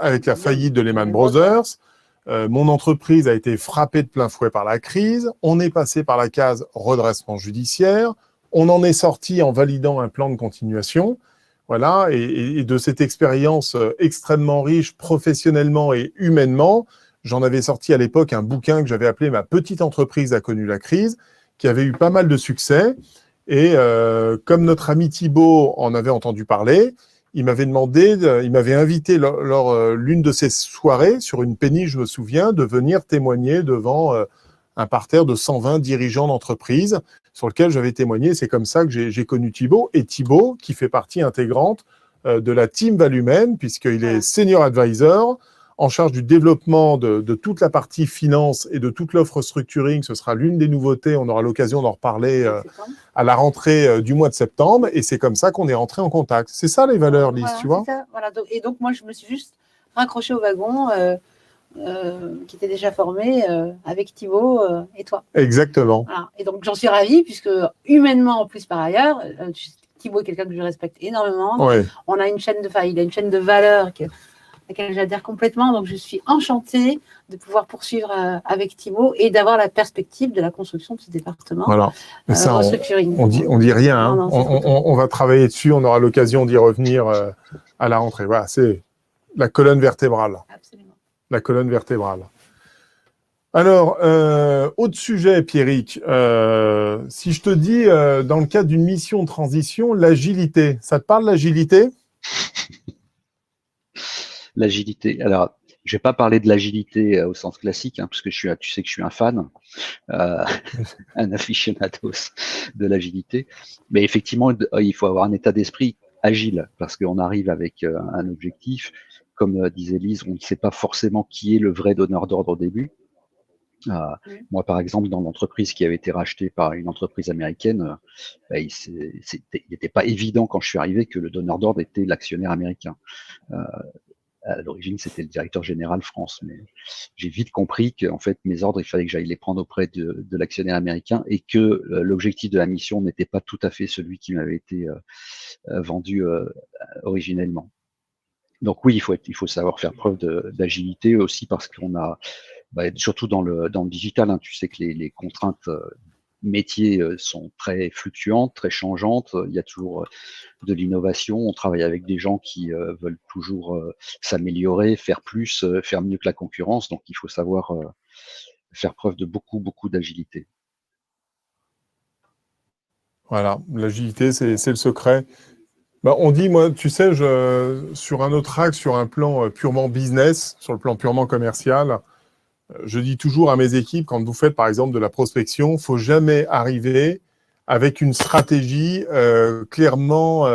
avec la faillite de Lehman Brothers. Mon entreprise a été frappée de plein fouet par la crise. On est passé par la case redressement judiciaire. On en est sorti en validant un plan de continuation. Voilà. Et de cette expérience extrêmement riche professionnellement et humainement, j'en avais sorti à l'époque un bouquin que j'avais appelé « Ma petite entreprise a connu la crise », qui avait eu pas mal de succès. Et comme notre ami Thibaut en avait entendu parler, il m'avait invité lors l'une de ces soirées, sur une péniche, je me souviens, de venir témoigner devant un parterre de 120 dirigeants d'entreprise sur lequel j'avais témoigné. C'est comme ça que j'ai connu Thibaut. Et Thibaut, qui fait partie intégrante de la team Valumène, puisqu'il est senior advisor, en charge du développement de toute la partie finance et de toute l'offre structuring. Ce sera l'une des nouveautés. On aura l'occasion d'en reparler à la rentrée du mois de septembre. Et c'est comme ça qu'on est rentré en contact. C'est ça les valeurs, Lise, tu vois. Ça, voilà. Et donc, moi, je me suis juste raccrochée au wagon qui était déjà formé avec Thibaut et toi. Exactement. Voilà. Et donc, j'en suis ravie, puisque humainement, en plus, par ailleurs, Thibaut est quelqu'un que je respecte énormément. Ouais. Il a une chaîne de valeurs à laquelle j'adhère complètement. Donc, je suis enchantée de pouvoir poursuivre avec Thibaut et d'avoir la perspective de la construction de ce département. Voilà. Mais ça, restructuring. On dit rien. Non, on va travailler dessus. On aura l'occasion d'y revenir à la rentrée. Voilà, c'est la colonne vertébrale. Absolument. La colonne vertébrale. Alors, autre sujet, Pierrick. Si je te dis, dans le cadre d'une mission de transition, l'agilité, ça te parle, l'agilité ? L'agilité. Alors, je vais pas parler de l'agilité au sens classique, parce que tu sais que je suis un fan, un aficionados de l'agilité. Mais effectivement, il faut avoir un état d'esprit agile, parce qu'on arrive avec un objectif. Comme disait Lise, on ne sait pas forcément qui est le vrai donneur d'ordre au début. Moi, par exemple, dans l'entreprise qui avait été rachetée par une entreprise américaine, il n'était pas évident quand je suis arrivé que le donneur d'ordre était l'actionnaire américain. À l'origine, c'était le directeur général France, mais j'ai vite compris qu'en fait, mes ordres, il fallait que j'aille les prendre auprès de l'actionnaire américain, et que l'objectif de la mission n'était pas tout à fait celui qui m'avait été vendu originellement. Donc oui, il faut savoir faire preuve d'agilité aussi, parce qu'on a, surtout dans le digital, tu sais que les contraintes métiers sont très fluctuantes, très changeantes. Il y a toujours de l'innovation. On travaille avec des gens qui veulent toujours s'améliorer, faire plus, faire mieux que la concurrence. Donc, il faut savoir faire preuve de beaucoup d'agilité. Voilà, l'agilité, c'est le secret. On dit, moi, tu sais, sur un autre axe, sur un plan purement business, sur le plan purement commercial, je dis toujours à mes équipes, quand vous faites par exemple de la prospection, il ne faut jamais arriver avec une stratégie clairement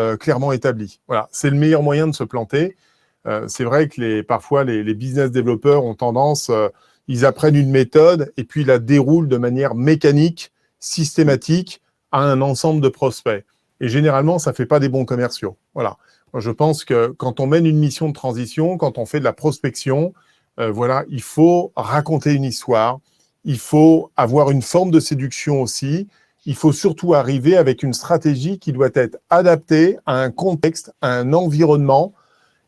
établie. Voilà, c'est le meilleur moyen de se planter. C'est vrai que parfois les business développeurs ont tendance, Ils apprennent une méthode et puis ils la déroulent de manière mécanique, systématique, à un ensemble de prospects. Et généralement, ça ne fait pas des bons commerciaux. Voilà. Moi, je pense que quand on mène une mission de transition, quand on fait de la prospection, voilà, il faut raconter une histoire, il faut avoir une forme de séduction aussi, il faut surtout arriver avec une stratégie qui doit être adaptée à un contexte, à un environnement,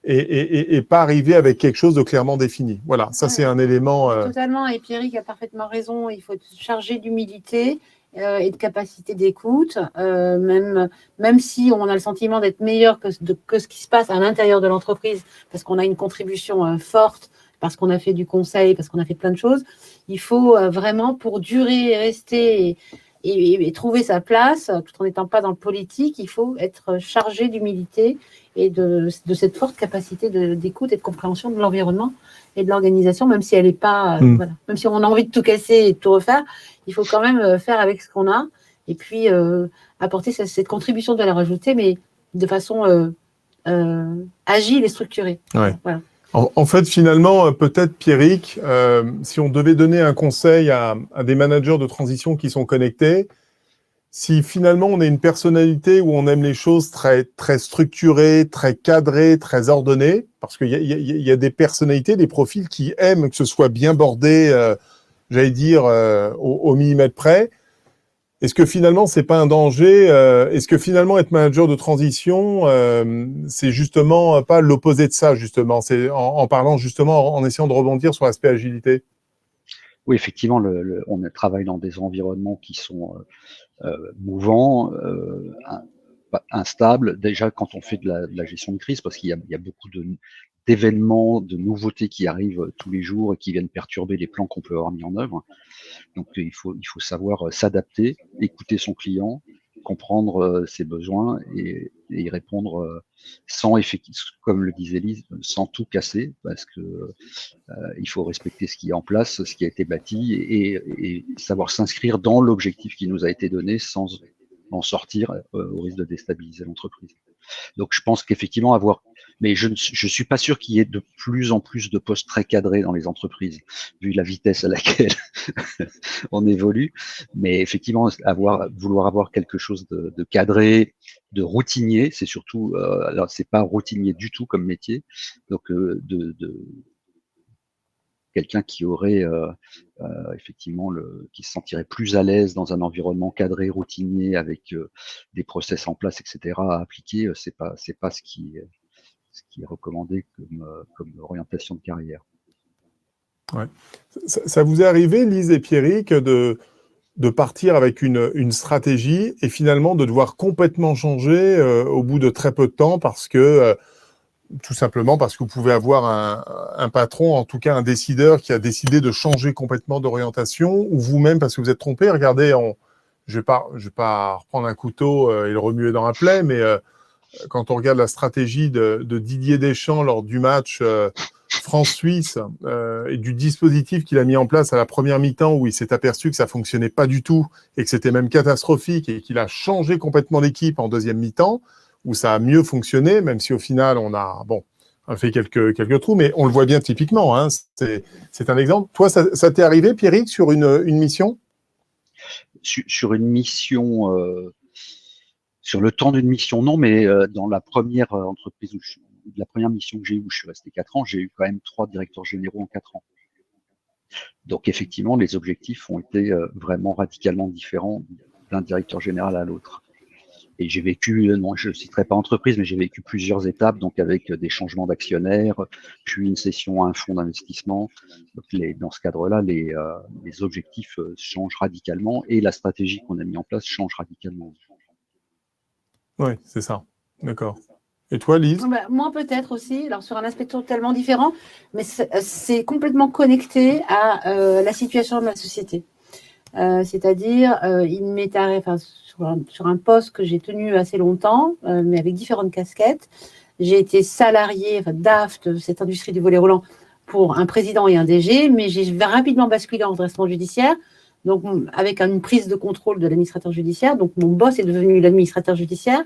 et pas arriver avec quelque chose de clairement défini. Voilà, ça c'est un élément… Totalement, et Pierrick a parfaitement raison, il faut être chargé d'humilité et de capacité d'écoute, même si on a le sentiment d'être meilleur que ce qui se passe à l'intérieur de l'entreprise, parce qu'on a une contribution forte, parce qu'on a fait du conseil, parce qu'on a fait plein de choses, il faut vraiment, pour durer et rester et trouver sa place, tout en n'étant pas dans le politique, il faut être chargé d'humilité et de cette forte capacité d'écoute et de compréhension de l'environnement et de l'organisation, même si elle n'est pas, voilà, même si on a envie de tout casser et de tout refaire, il faut quand même faire avec ce qu'on a et puis apporter cette contribution de valeur ajoutée, mais de façon agile et structurée. Ouais. Voilà. En fait, finalement, peut-être, Pierrick, si on devait donner un conseil à des managers de transition qui sont connectés, si finalement on a une personnalité où on aime les choses très, très structurées, très cadrées, très ordonnées, parce qu'il y a des personnalités, des profils qui aiment que ce soit bien bordé, j'allais dire, au millimètre près. Est-ce que finalement, c'est pas un danger Est-ce que finalement, être manager de transition, c'est justement pas l'opposé de ça, justement? C'est en parlant justement, en essayant de rebondir sur l'aspect agilité. Oui, effectivement, on travaille dans des environnements qui sont mouvants, instables. Déjà, quand on fait de la gestion de crise, parce qu'il y a beaucoup d'événements, de nouveautés qui arrivent tous les jours et qui viennent perturber les plans qu'on peut avoir mis en œuvre. Donc, il faut savoir s'adapter, écouter son client, comprendre ses besoins et y répondre sans comme le disait Lise, sans tout casser, parce que il faut respecter ce qui est en place, ce qui a été bâti et savoir s'inscrire dans l'objectif qui nous a été donné sans en sortir au risque de déstabiliser l'entreprise. Donc, je pense qu'effectivement, mais je suis pas sûr qu'il y ait de plus en plus de postes très cadrés dans les entreprises, vu la vitesse à laquelle on évolue. Mais effectivement, vouloir avoir quelque chose de cadré, de routinier, c'est surtout, alors c'est pas routinier du tout comme métier, donc quelqu'un qui aurait effectivement qui se sentirait plus à l'aise dans un environnement cadré, routinier, avec des process en place, etc. à appliquer, c'est pas ce qui est recommandé comme orientation de carrière. Ouais. Ça vous est arrivé, Lise et Pierrick, de partir avec une stratégie et finalement de devoir complètement changer au bout de très peu de temps parce que tout simplement parce que vous pouvez avoir un patron, en tout cas un décideur qui a décidé de changer complètement d'orientation, ou vous-même parce que vous êtes trompé. Regardez, je vais pas reprendre un couteau et le remuer dans un plaie, mais quand on regarde la stratégie de Didier Deschamps lors du match France-Suisse et du dispositif qu'il a mis en place à la première mi-temps où il s'est aperçu que ça fonctionnait pas du tout et que c'était même catastrophique et qu'il a changé complètement l'équipe en deuxième mi-temps, où ça a mieux fonctionné, même si au final, on a fait quelques trous, mais on le voit bien typiquement. Hein, c'est un exemple. Toi, ça t'est arrivé, Pierrick, sur une mission ? Sur une mission, sur le temps d'une mission, non, mais dans la première entreprise, la première mission que j'ai eue, où je suis resté 4 ans, j'ai eu quand même 3 directeurs généraux en 4 ans. Donc, effectivement, les objectifs ont été vraiment radicalement différents d'un directeur général à l'autre. Et j'ai vécu, non, je ne citerai pas entreprise, mais j'ai vécu plusieurs étapes, donc avec des changements d'actionnaires, puis une cession à un fonds d'investissement. Donc dans ce cadre-là, les objectifs changent radicalement et la stratégie qu'on a mis en place change radicalement. Oui, c'est ça. D'accord. Et toi, Lise ? Moi, peut-être aussi, alors sur un aspect totalement différent, mais c'est complètement connecté à la situation de la société. C'est-à-dire, il m'est arrivé sur un poste que j'ai tenu assez longtemps, mais avec différentes casquettes. J'ai été salarié DAF de cette industrie du volet roulant pour un président et un DG, mais j'ai rapidement basculé en redressement judiciaire, donc avec une prise de contrôle de l'administrateur judiciaire. Donc mon boss est devenu l'administrateur judiciaire.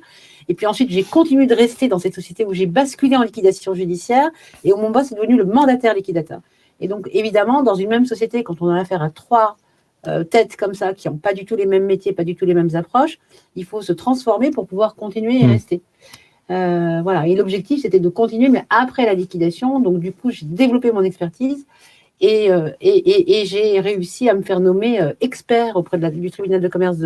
Et puis ensuite, j'ai continué de rester dans cette société où j'ai basculé en liquidation judiciaire et où mon boss est devenu le mandataire liquidateur. Et donc, évidemment, dans une même société, quand on a affaire à 3 têtes comme ça, qui n'ont pas du tout les mêmes métiers, pas du tout les mêmes approches, il faut se transformer pour pouvoir continuer et rester. Voilà. Et l'objectif, c'était de continuer, mais après la liquidation. Donc, du coup, j'ai développé mon expertise et j'ai réussi à me faire nommer expert auprès du tribunal de commerce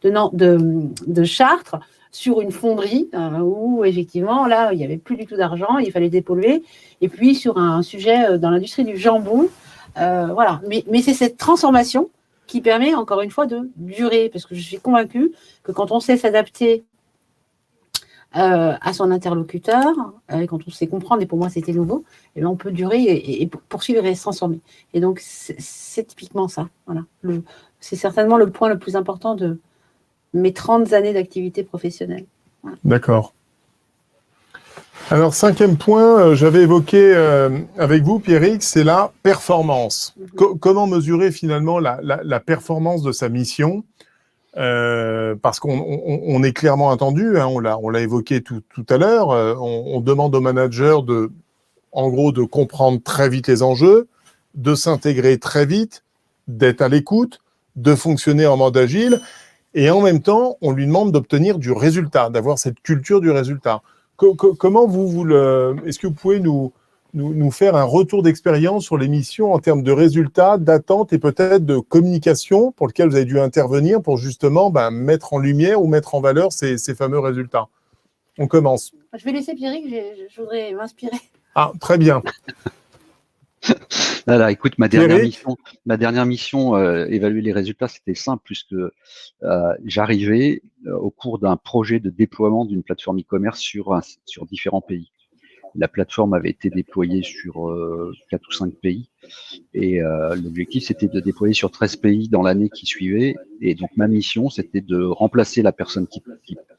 de Chartres sur une fonderie où, effectivement, là, il n'y avait plus du tout d'argent, il fallait dépolluer. Et puis, sur un sujet dans l'industrie du jambon. Voilà. Mais c'est cette transformation qui permet, encore une fois, de durer. Parce que je suis convaincue que quand on sait s'adapter à son interlocuteur, quand on sait comprendre, et pour moi c'était nouveau, et bien on peut durer et poursuivre et se transformer. Et donc c'est typiquement ça. Voilà. C'est certainement le point le plus important de mes 30 années d'activité professionnelle. Voilà. D'accord. Alors, 5e point, j'avais évoqué avec vous, Pierrick, c'est la performance. Comment mesurer finalement la performance de sa mission parce qu'on est clairement attendu, hein, on l'a évoqué tout à l'heure, on demande aux managers en gros, de comprendre très vite les enjeux, de s'intégrer très vite, d'être à l'écoute, de fonctionner en mode agile, et en même temps, on lui demande d'obtenir du résultat, d'avoir cette culture du résultat. Comment est-ce que vous pouvez nous faire un retour d'expérience sur les missions en termes de résultats, d'attente et peut-être de communication pour lequel vous avez dû intervenir pour justement mettre en lumière ou mettre en valeur ces fameux résultats? On commence. Je vais laisser Pierrick, je voudrais m'inspirer. Ah, très bien. Voilà, écoute, ma dernière mission, évaluer les résultats, c'était simple puisque j'arrivais au cours d'un projet de déploiement d'une plateforme e-commerce sur différents pays. La plateforme avait été déployée sur 4 ou 5 pays et l'objectif c'était de déployer sur 13 pays dans l'année qui suivait. Et donc ma mission c'était de remplacer la personne qui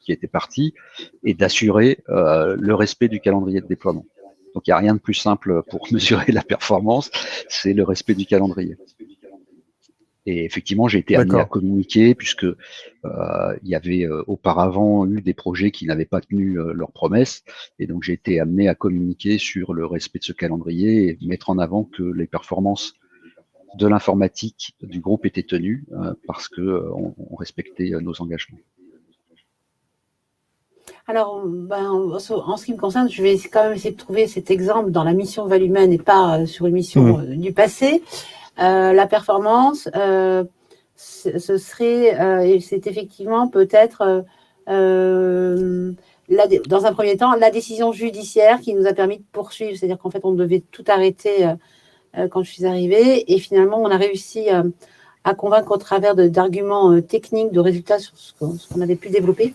était partie et d'assurer le respect du calendrier de déploiement. Donc il n'y a rien de plus simple pour mesurer la performance, c'est le respect du calendrier. Et effectivement, j'ai été amené à communiquer puisque il y avait auparavant eu des projets qui n'avaient pas tenu leurs promesses. Et donc, j'ai été amené à communiquer sur le respect de ce calendrier et mettre en avant que les performances de l'informatique du groupe étaient tenues parce qu'on respectait nos engagements. Alors, en ce qui me concerne, je vais quand même essayer de trouver cet exemple dans la mission Valumène et pas sur une mission du passé. La performance, ce serait, c'est effectivement peut-être, dans un premier temps, la décision judiciaire qui nous a permis de poursuivre. C'est-à-dire qu'en fait, on devait tout arrêter quand je suis arrivée. Et finalement, on a réussi à convaincre au travers d'arguments techniques, de résultats sur ce qu'on avait pu développer.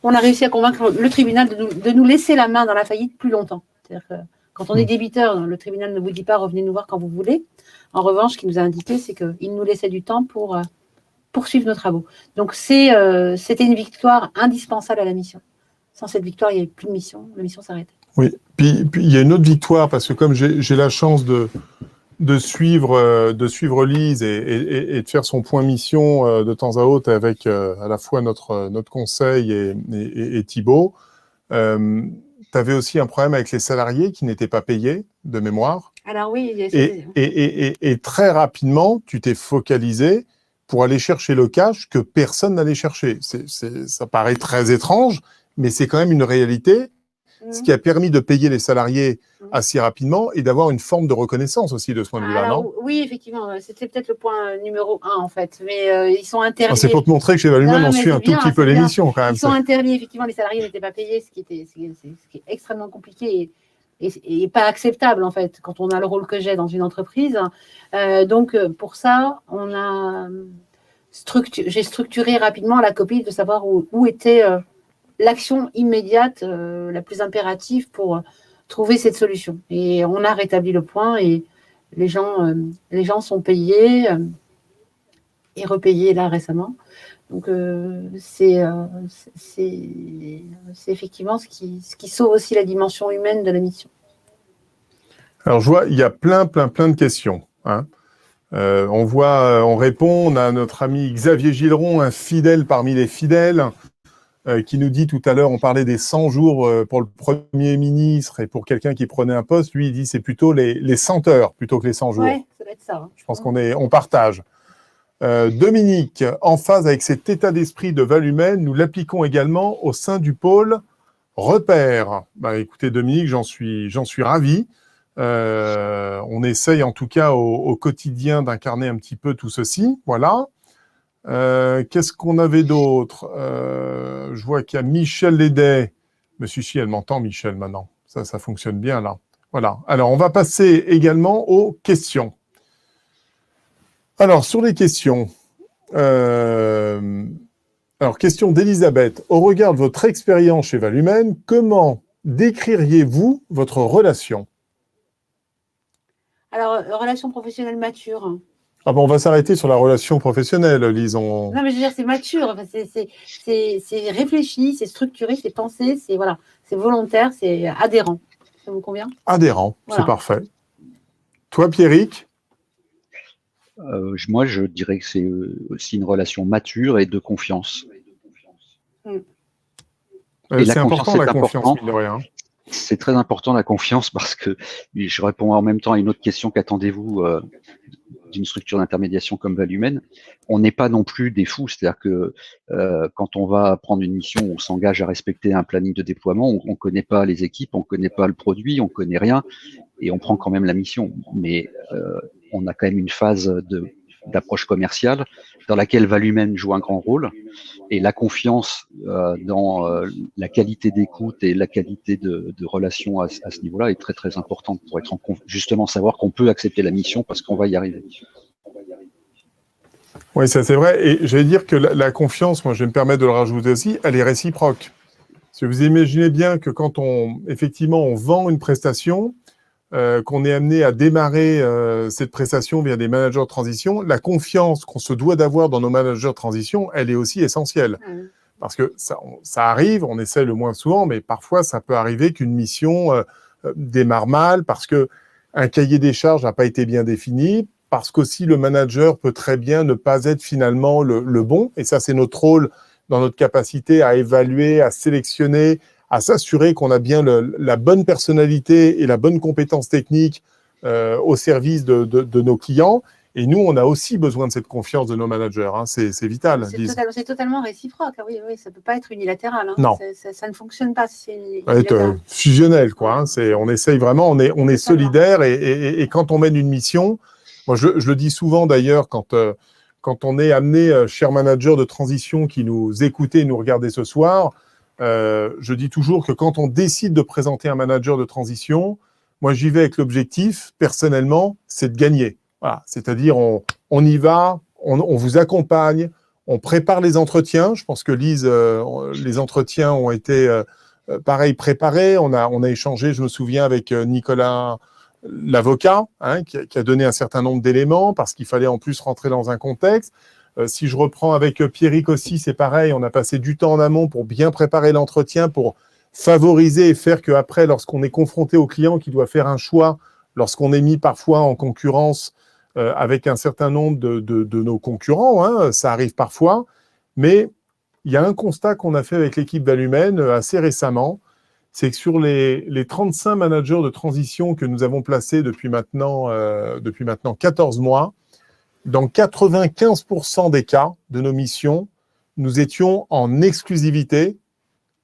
On a réussi à convaincre le tribunal de nous laisser la main dans la faillite plus longtemps. C'est-à-dire que quand on est débiteur, le tribunal ne vous dit pas « revenez nous voir quand vous voulez ». En revanche, ce qu'il nous a indiqué, c'est qu'il nous laissait du temps pour poursuivre nos travaux. Donc, c'était une victoire indispensable à la mission. Sans cette victoire, il n'y avait plus de mission. La mission s'arrêtait. Oui, puis il y a une autre victoire, parce que comme j'ai la chance de suivre Lise et de faire son point mission de temps à autre avec à la fois notre conseil et Thibaut, tu avais aussi un problème avec les salariés qui n'étaient pas payés de mémoire. Alors oui, et très rapidement, tu t'es focalisé pour aller chercher le cash que personne n'allait chercher. Ça paraît très étrange, mais c'est quand même une réalité. Ce qui a permis de payer les salariés assez rapidement et d'avoir une forme de reconnaissance aussi de ce point de vue-là, non ? Oui, effectivement, c'était peut-être le point numéro 1 en fait, mais ils sont interliés. C'est pour te montrer que chez Valumène, on suit un tout petit peu l'émission quand même. Ils sont interliés, effectivement, les salariés n'étaient pas payés, ce qui est extrêmement compliqué et pas acceptable en fait quand on a le rôle que j'ai dans une entreprise. Donc pour ça, j'ai structuré rapidement la copie de savoir où était l'action immédiate la plus impérative pour trouver cette solution. Et on a rétabli le point et les gens sont payés et repayés là récemment. Donc c'est effectivement ce qui sauve aussi la dimension humaine de la mission. Alors je vois, il y a plein de questions. Hein. On répond, on a notre ami Xavier Gileron, un fidèle parmi les fidèles. qui nous dit tout à l'heure, on parlait des 100 jours pour le Premier ministre et pour quelqu'un qui prenait un poste, lui, il dit c'est plutôt les 100 heures plutôt que les 100 jours. Ouais, ça doit être ça. Hein. Je pense on partage. Dominique, en phase avec cet état d'esprit de valeur humaine, nous l'appliquons également au sein du pôle repère. Bah, écoutez, Dominique, j'en suis ravi. On essaye en tout cas au quotidien d'incarner un petit peu tout ceci. Voilà. Qu'est-ce qu'on avait d'autre? Je vois qu'il y a Michel Lédet. Monsieur si, elle m'entend, Michel, maintenant. Ça fonctionne bien, là. Voilà. Alors, on va passer également aux questions. Alors, sur les questions, question d'Elisabeth. Au regard de votre expérience chez Valhumaine, comment décririez-vous votre relation? Alors, relation professionnelle mature. Ah bon, on va s'arrêter sur la relation professionnelle, lisons. Non, mais je veux dire, c'est mature, enfin, c'est réfléchi, c'est structuré, c'est pensé, c'est voilà, c'est volontaire, c'est adhérent. Ça vous convient? Adhérent, voilà. C'est parfait. Toi, Pierrick? Moi, je dirais que c'est aussi une relation mature et de confiance. C'est important, la confiance, mine de rien. C'est très important, la confiance, parce que je réponds en même temps à une autre question. Qu'attendez-vous d'une structure d'intermédiation comme Valhumaine? On n'est pas non plus des fous, c'est-à-dire que quand on va prendre une mission, on s'engage à respecter un planning de déploiement, on ne connaît pas les équipes, on ne connaît pas le produit, on ne connaît rien, et on prend quand même la mission. Mais on a quand même une phase d'approche commerciale dans laquelle Valhumaine joue un grand rôle, et la confiance dans la qualité d'écoute et la qualité de relation à ce niveau-là est très très importante pour être justement savoir qu'on peut accepter la mission parce qu'on va y arriver. Oui, ça c'est vrai, et j'allais dire que la confiance, moi je vais me permettre de le rajouter aussi, elle est réciproque. Si vous imaginez bien que quand on vend une prestation, qu'on est amené à démarrer cette prestation via des managers de transition, la confiance qu'on se doit d'avoir dans nos managers de transition, elle est aussi essentielle. Parce que ça arrive, on essaie le moins souvent, mais parfois ça peut arriver qu'une mission démarre mal parce qu'un cahier des charges n'a pas été bien défini, parce qu'aussi le manager peut très bien ne pas être finalement le bon, et ça c'est notre rôle dans notre capacité à évaluer, à sélectionner, à s'assurer qu'on a bien la bonne personnalité et la bonne compétence technique au service de nos clients. Et nous, on a aussi besoin de cette confiance de nos managers. Hein. C'est vital. C'est totalement réciproque. Oui, ça ne peut pas être unilatéral. Hein. Non. Ça ne fonctionne pas. C'est fusionnel, quoi. Hein. On essaye vraiment, on est solidaire. Et quand on mène une mission, moi, je le dis souvent d'ailleurs, quand on est amené, chers managers de transition qui nous écoutez et nous regardez ce soir, je dis toujours que quand on décide de présenter un manager de transition, moi j'y vais avec l'objectif, personnellement, c'est de gagner. Voilà. C'est-à-dire on y va, on vous accompagne, on prépare les entretiens. Je pense que Lise, les entretiens ont été pareil préparés. On a échangé, je me souviens, avec Nicolas, l'avocat, hein, qui a donné un certain nombre d'éléments parce qu'il fallait en plus rentrer dans un contexte. Si je reprends avec Pierrick aussi, c'est pareil, on a passé du temps en amont pour bien préparer l'entretien, pour favoriser et faire qu'après, lorsqu'on est confronté au client qui doit faire un choix, lorsqu'on est mis parfois en concurrence avec un certain nombre de nos concurrents, hein, ça arrive parfois, mais il y a un constat qu'on a fait avec l'équipe Valhumaine assez récemment, c'est que sur les 35 managers de transition que nous avons placés depuis maintenant 14 mois, dans 95% des cas de nos missions, nous étions en exclusivité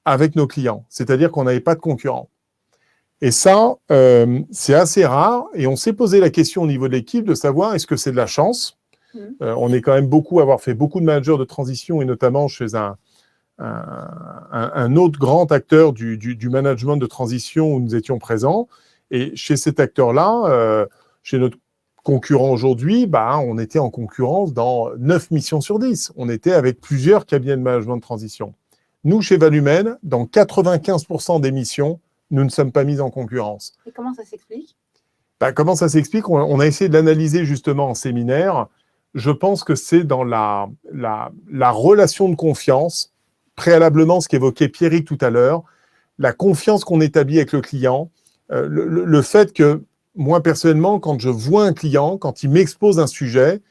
avec nos clients. C'est-à-dire qu'on n'avait pas de concurrents. Et ça, c'est assez rare. Et on s'est posé la question au niveau de l'équipe de savoir est-ce que c'est de la chance. On est quand même avoir fait beaucoup de managers de transition et notamment chez un autre grand acteur du management de transition où nous étions présents. Et chez cet acteur-là, chez notre concurrent aujourd'hui, on était en concurrence dans 9 missions sur 10. On était avec plusieurs cabinets de management de transition. Nous, chez Valhumaine, dans 95% des missions, nous ne sommes pas mis en concurrence. Et comment ça s'explique? Comment ça s'explique? On a essayé de l'analyser justement en séminaire. Je pense que c'est dans la relation de confiance, préalablement ce qu'évoquait Pierrick tout à l'heure, la confiance qu'on établit avec le client, le fait que moi, personnellement, quand je vois un client, quand il m'expose un sujet,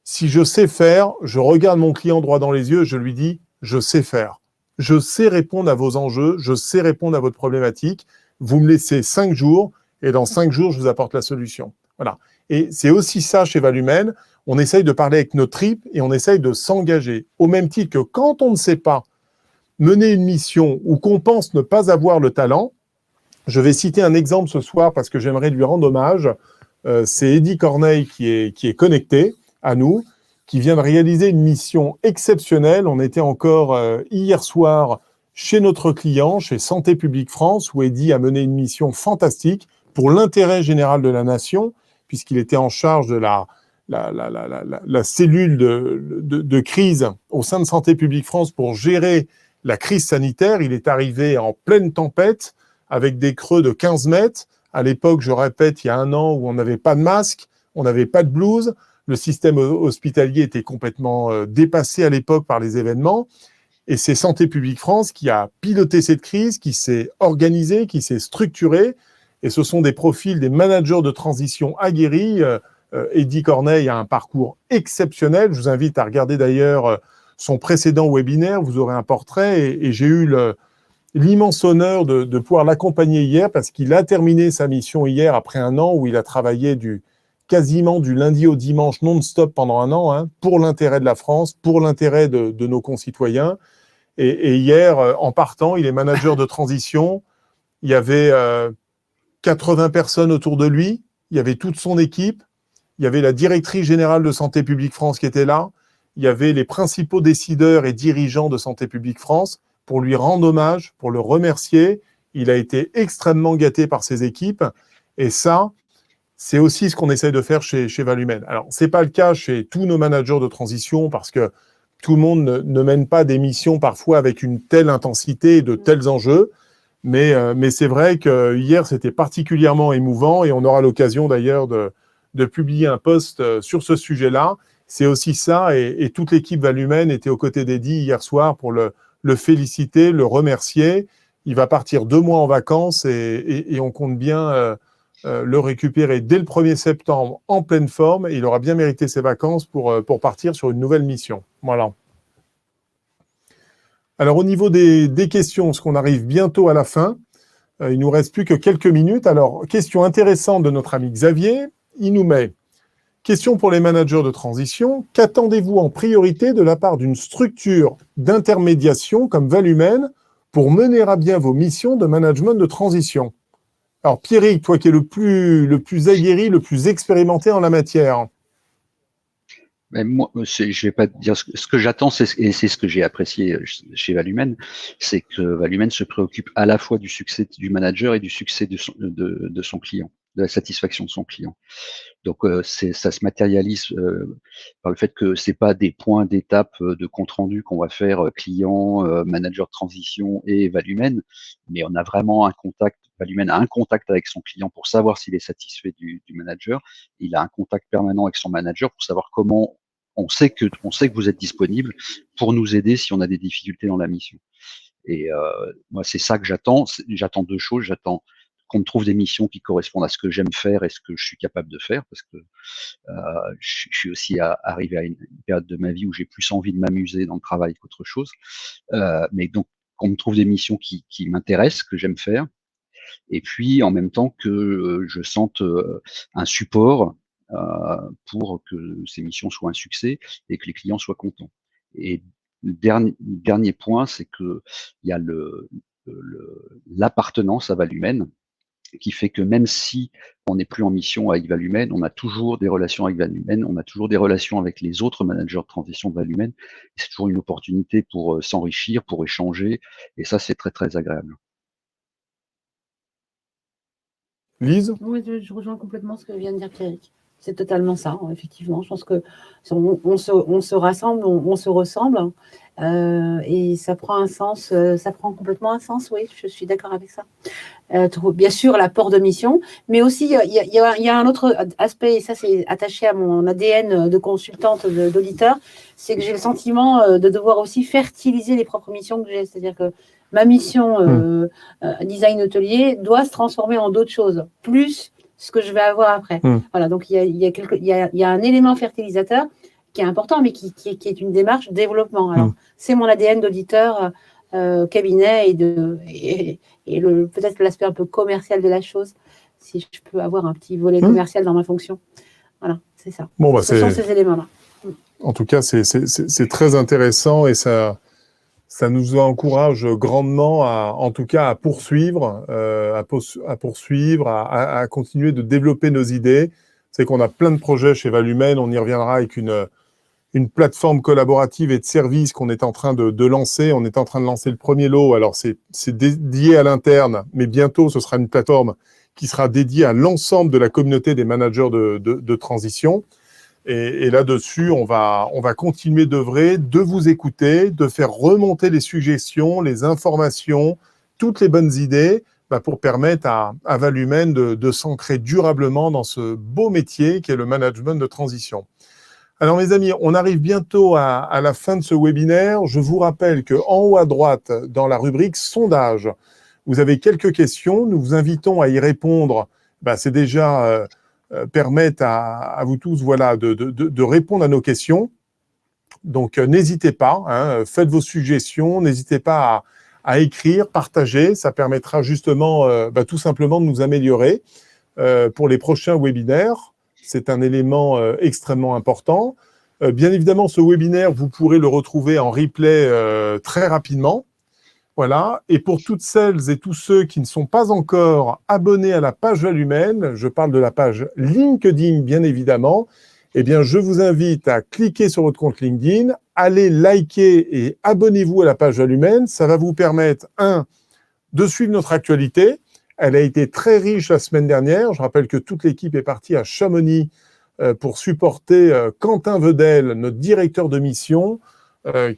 si je sais faire, je regarde mon client droit dans les yeux, je lui dis « je sais faire ». je sais répondre à vos enjeux, je sais répondre à votre problématique. Vous me laissez 5 jours et dans 5 jours, je vous apporte la solution. Voilà. Et c'est aussi ça chez Valumène. On essaye de parler avec nos tripes et on essaye de s'engager. Au même titre que quand on ne sait pas mener une mission ou qu'on pense ne pas avoir le talent, je vais citer un exemple ce soir parce que j'aimerais lui rendre hommage. C'est Eddy Corneille qui est connecté à nous, qui vient de réaliser une mission exceptionnelle. On était encore hier soir chez notre client, chez Santé publique France, où Eddy a mené une mission fantastique pour l'intérêt général de la nation, puisqu'il était en charge de la cellule de crise au sein de Santé publique France pour gérer la crise sanitaire. Il est arrivé en pleine tempête, avec des creux de 15 mètres. À l'époque, je répète, il y a 1 an, où on n'avait pas de masque, on n'avait pas de blouse, le système hospitalier était complètement dépassé à l'époque par les événements. Et c'est Santé publique France qui a piloté cette crise, qui s'est organisée, qui s'est structurée. Et ce sont des profils, des managers de transition aguerris. Eddy Corneille a un parcours exceptionnel. Je vous invite à regarder d'ailleurs son précédent webinaire. Vous aurez un portrait. Et j'ai eu l'immense honneur de pouvoir l'accompagner hier parce qu'il a terminé sa mission hier après 1 an où il a travaillé quasiment du lundi au dimanche non-stop pendant 1 an, pour l'intérêt de la France, pour l'intérêt de nos concitoyens. Et hier, en partant, il est manager de transition. Il y avait 80 personnes autour de lui. Il y avait toute son équipe. Il y avait la directrice générale de Santé publique France qui était là. Il y avait les principaux décideurs et dirigeants de Santé publique France pour lui rendre hommage, pour le remercier. Il a été extrêmement gâté par ses équipes. Et ça, c'est aussi ce qu'on essaie de faire chez Valumène. Alors, ce n'est pas le cas chez tous nos managers de transition parce que tout le monde ne mène pas des missions parfois avec une telle intensité et de tels enjeux. Mais c'est vrai que hier, c'était particulièrement émouvant et on aura l'occasion d'ailleurs de publier un post sur ce sujet-là. C'est aussi ça et toute l'équipe Valumène était aux côtés d'Eddy hier soir pour le féliciter, le remercier. Il va partir 2 mois en vacances et on compte bien le récupérer dès le 1er septembre en pleine forme. Et il aura bien mérité ses vacances pour partir sur une nouvelle mission. Voilà. Alors, au niveau des questions, parce qu'on arrive bientôt à la fin, il ne nous reste plus que quelques minutes. Alors, question intéressante de notre ami Xavier. Il nous met « Question pour les managers de transition. Qu'attendez-vous en priorité de la part d'une structure d'intermédiation comme Valumène pour mener à bien vos missions de management de transition ?» Alors, Pierrick, toi qui es le plus aguerri, le plus expérimenté en la matière. Mais moi, je vais pas te dire ce que j'attends, et c'est ce que j'ai apprécié chez Valumène, c'est que Valumène se préoccupe à la fois du succès du manager et du succès de son client, de la satisfaction de son client. Donc ça se matérialise par le fait que c'est pas des points d'étape de compte rendu qu'on va faire client, manager de transition et Valumène, mais on a vraiment un contact. Valumène a un contact avec son client pour savoir s'il est satisfait du manager. Il a un contact permanent avec son manager pour savoir comment on sait que vous êtes disponible pour nous aider si on a des difficultés dans la mission. Et moi, c'est ça que j'attends. J'attends 2 choses. J'attends qu'on me trouve des missions qui correspondent à ce que j'aime faire et ce que je suis capable de faire, parce que je suis aussi arrivé à une période de ma vie où j'ai plus envie de m'amuser dans le travail qu'autre chose. Mais donc, qu'on me trouve des missions qui m'intéressent, que j'aime faire, et puis en même temps que je sente un support pour que ces missions soient un succès et que les clients soient contents. Et le dernier point, c'est que il y a l'appartenance à Valumène, qui fait que même si on n'est plus en mission avec Valumène, on a toujours des relations avec Valumène, on a toujours des relations avec les autres managers de transition de Valumène. C'est toujours une opportunité pour s'enrichir, pour échanger, et ça, c'est très, très agréable. Lise ? Oui, je rejoins complètement ce que vient de dire Pierrick. C'est totalement ça, effectivement. Je pense que on se rassemble, on se ressemble, et ça prend un sens, ça prend complètement un sens, oui, je suis d'accord avec ça. Bien sûr, l'apport de mission, mais aussi, il y a un autre aspect, et ça, c'est attaché à mon ADN de consultante, d'auditeur, c'est que j'ai le sentiment de devoir aussi fertiliser les propres missions que j'ai. C'est-à-dire que ma mission design hotelier doit se transformer en d'autres choses, plus ce que je vais avoir après. Voilà, donc il y a un élément fertilisateur qui est important, mais qui est une démarche développement. Alors, c'est mon ADN d'auditeur cabinet et peut-être l'aspect un peu commercial de la chose, si je peux avoir un petit volet commercial dans ma fonction. Voilà, c'est ça. Bon, bah, Ce sont ces éléments-là. En tout cas, c'est très intéressant et ça nous encourage grandement en tout cas, à poursuivre, à continuer de développer nos idées. C'est qu'on a plein de projets chez Valumène. On y reviendra avec une plateforme collaborative et de services qu'on est en train de lancer. On est en train de lancer le premier lot. Alors, c'est dédié à l'interne, mais bientôt, ce sera une plateforme qui sera dédiée à l'ensemble de la communauté des managers de transition. Et là-dessus, on va continuer d'œuvrer, de vous écouter, de faire remonter les suggestions, les informations, toutes les bonnes idées pour permettre à Valumène de s'ancrer durablement dans ce beau métier qui est le management de transition. Alors, mes amis, on arrive bientôt à la fin de ce webinaire. Je vous rappelle qu'en haut à droite, dans la rubrique « Sondage », vous avez quelques questions. Nous vous invitons à y répondre. C'est déjà permettre à vous tous de répondre à nos questions. Donc, n'hésitez pas, faites vos suggestions, n'hésitez pas à écrire, partager. Ça permettra justement tout simplement de nous améliorer pour les prochains webinaires. C'est un élément extrêmement important. Bien évidemment, ce webinaire, vous pourrez le retrouver en replay très rapidement. Voilà. Et pour toutes celles et tous ceux qui ne sont pas encore abonnés à la page Valumène, je parle de la page LinkedIn, bien évidemment, eh bien, je vous invite à cliquer sur votre compte LinkedIn, allez liker et abonnez-vous à la page Valumène. Ça va vous permettre, de suivre notre actualité. Elle a été très riche la semaine dernière. Je rappelle que toute l'équipe est partie à Chamonix pour supporter Quentin Vedel, notre directeur de mission,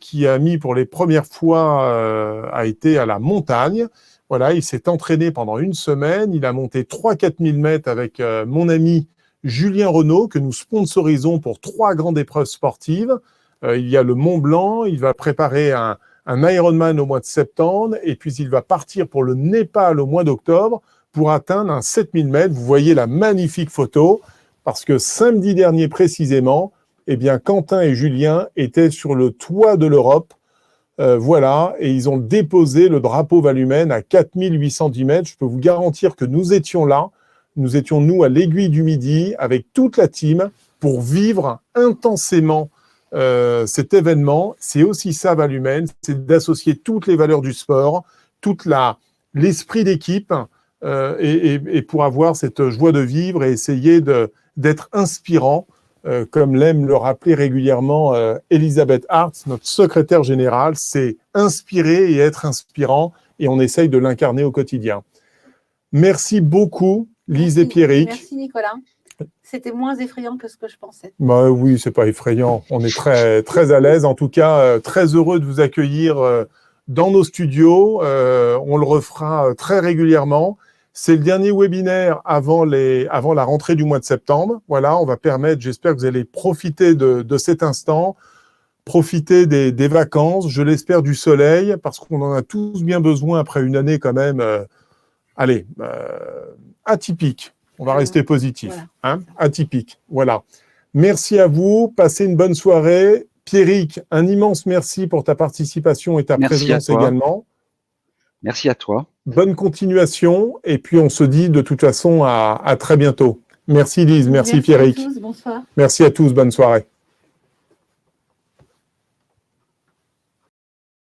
qui a mis pour les premières fois, a été à la montagne. Voilà, il s'est entraîné pendant une semaine. Il a monté 3-4 000 mètres avec mon ami Julien Renaud, que nous sponsorisons pour 3 grandes épreuves sportives. Il y a le Mont Blanc, il va préparer un Ironman au mois de septembre, et puis il va partir pour le Népal au mois d'octobre pour atteindre un 7000 mètres. Vous voyez la magnifique photo, parce que samedi dernier précisément, eh bien, Quentin et Julien étaient sur le toit de l'Europe, voilà, et ils ont déposé le drapeau Valumène à 4810 mètres. Je peux vous garantir que nous étions là, nous, à l'Aiguille du Midi, avec toute la team, pour vivre intensément cet événement. C'est aussi ça, Valumène, c'est d'associer toutes les valeurs du sport, l'esprit d'équipe, et pour avoir cette joie de vivre et essayer d'être inspirant, comme l'aime le rappeler régulièrement Elisabeth Hartz, notre secrétaire générale, c'est inspirer et être inspirant, et on essaye de l'incarner au quotidien. Merci beaucoup, Lise et Pierrick. Merci Nicolas. C'était moins effrayant que ce que je pensais. Oui, c'est pas effrayant. On est très, très à l'aise. En tout cas, très heureux de vous accueillir dans nos studios. On le refera très régulièrement. C'est le dernier webinaire avant la rentrée du mois de septembre. Voilà, on va permettre, j'espère que vous allez profiter de cet instant, profiter des vacances, je l'espère du soleil, parce qu'on en a tous bien besoin après une année quand même, atypique. On va rester positif, voilà. Atypique. Voilà. Merci à vous, passez une bonne soirée. Pierrick, un immense merci pour ta participation et ta présence également. Merci à toi. Bonne continuation, et puis on se dit de toute façon à très bientôt. Merci Lise, merci Pierrick. Merci à tous, bonsoir. Merci à tous, bonne soirée.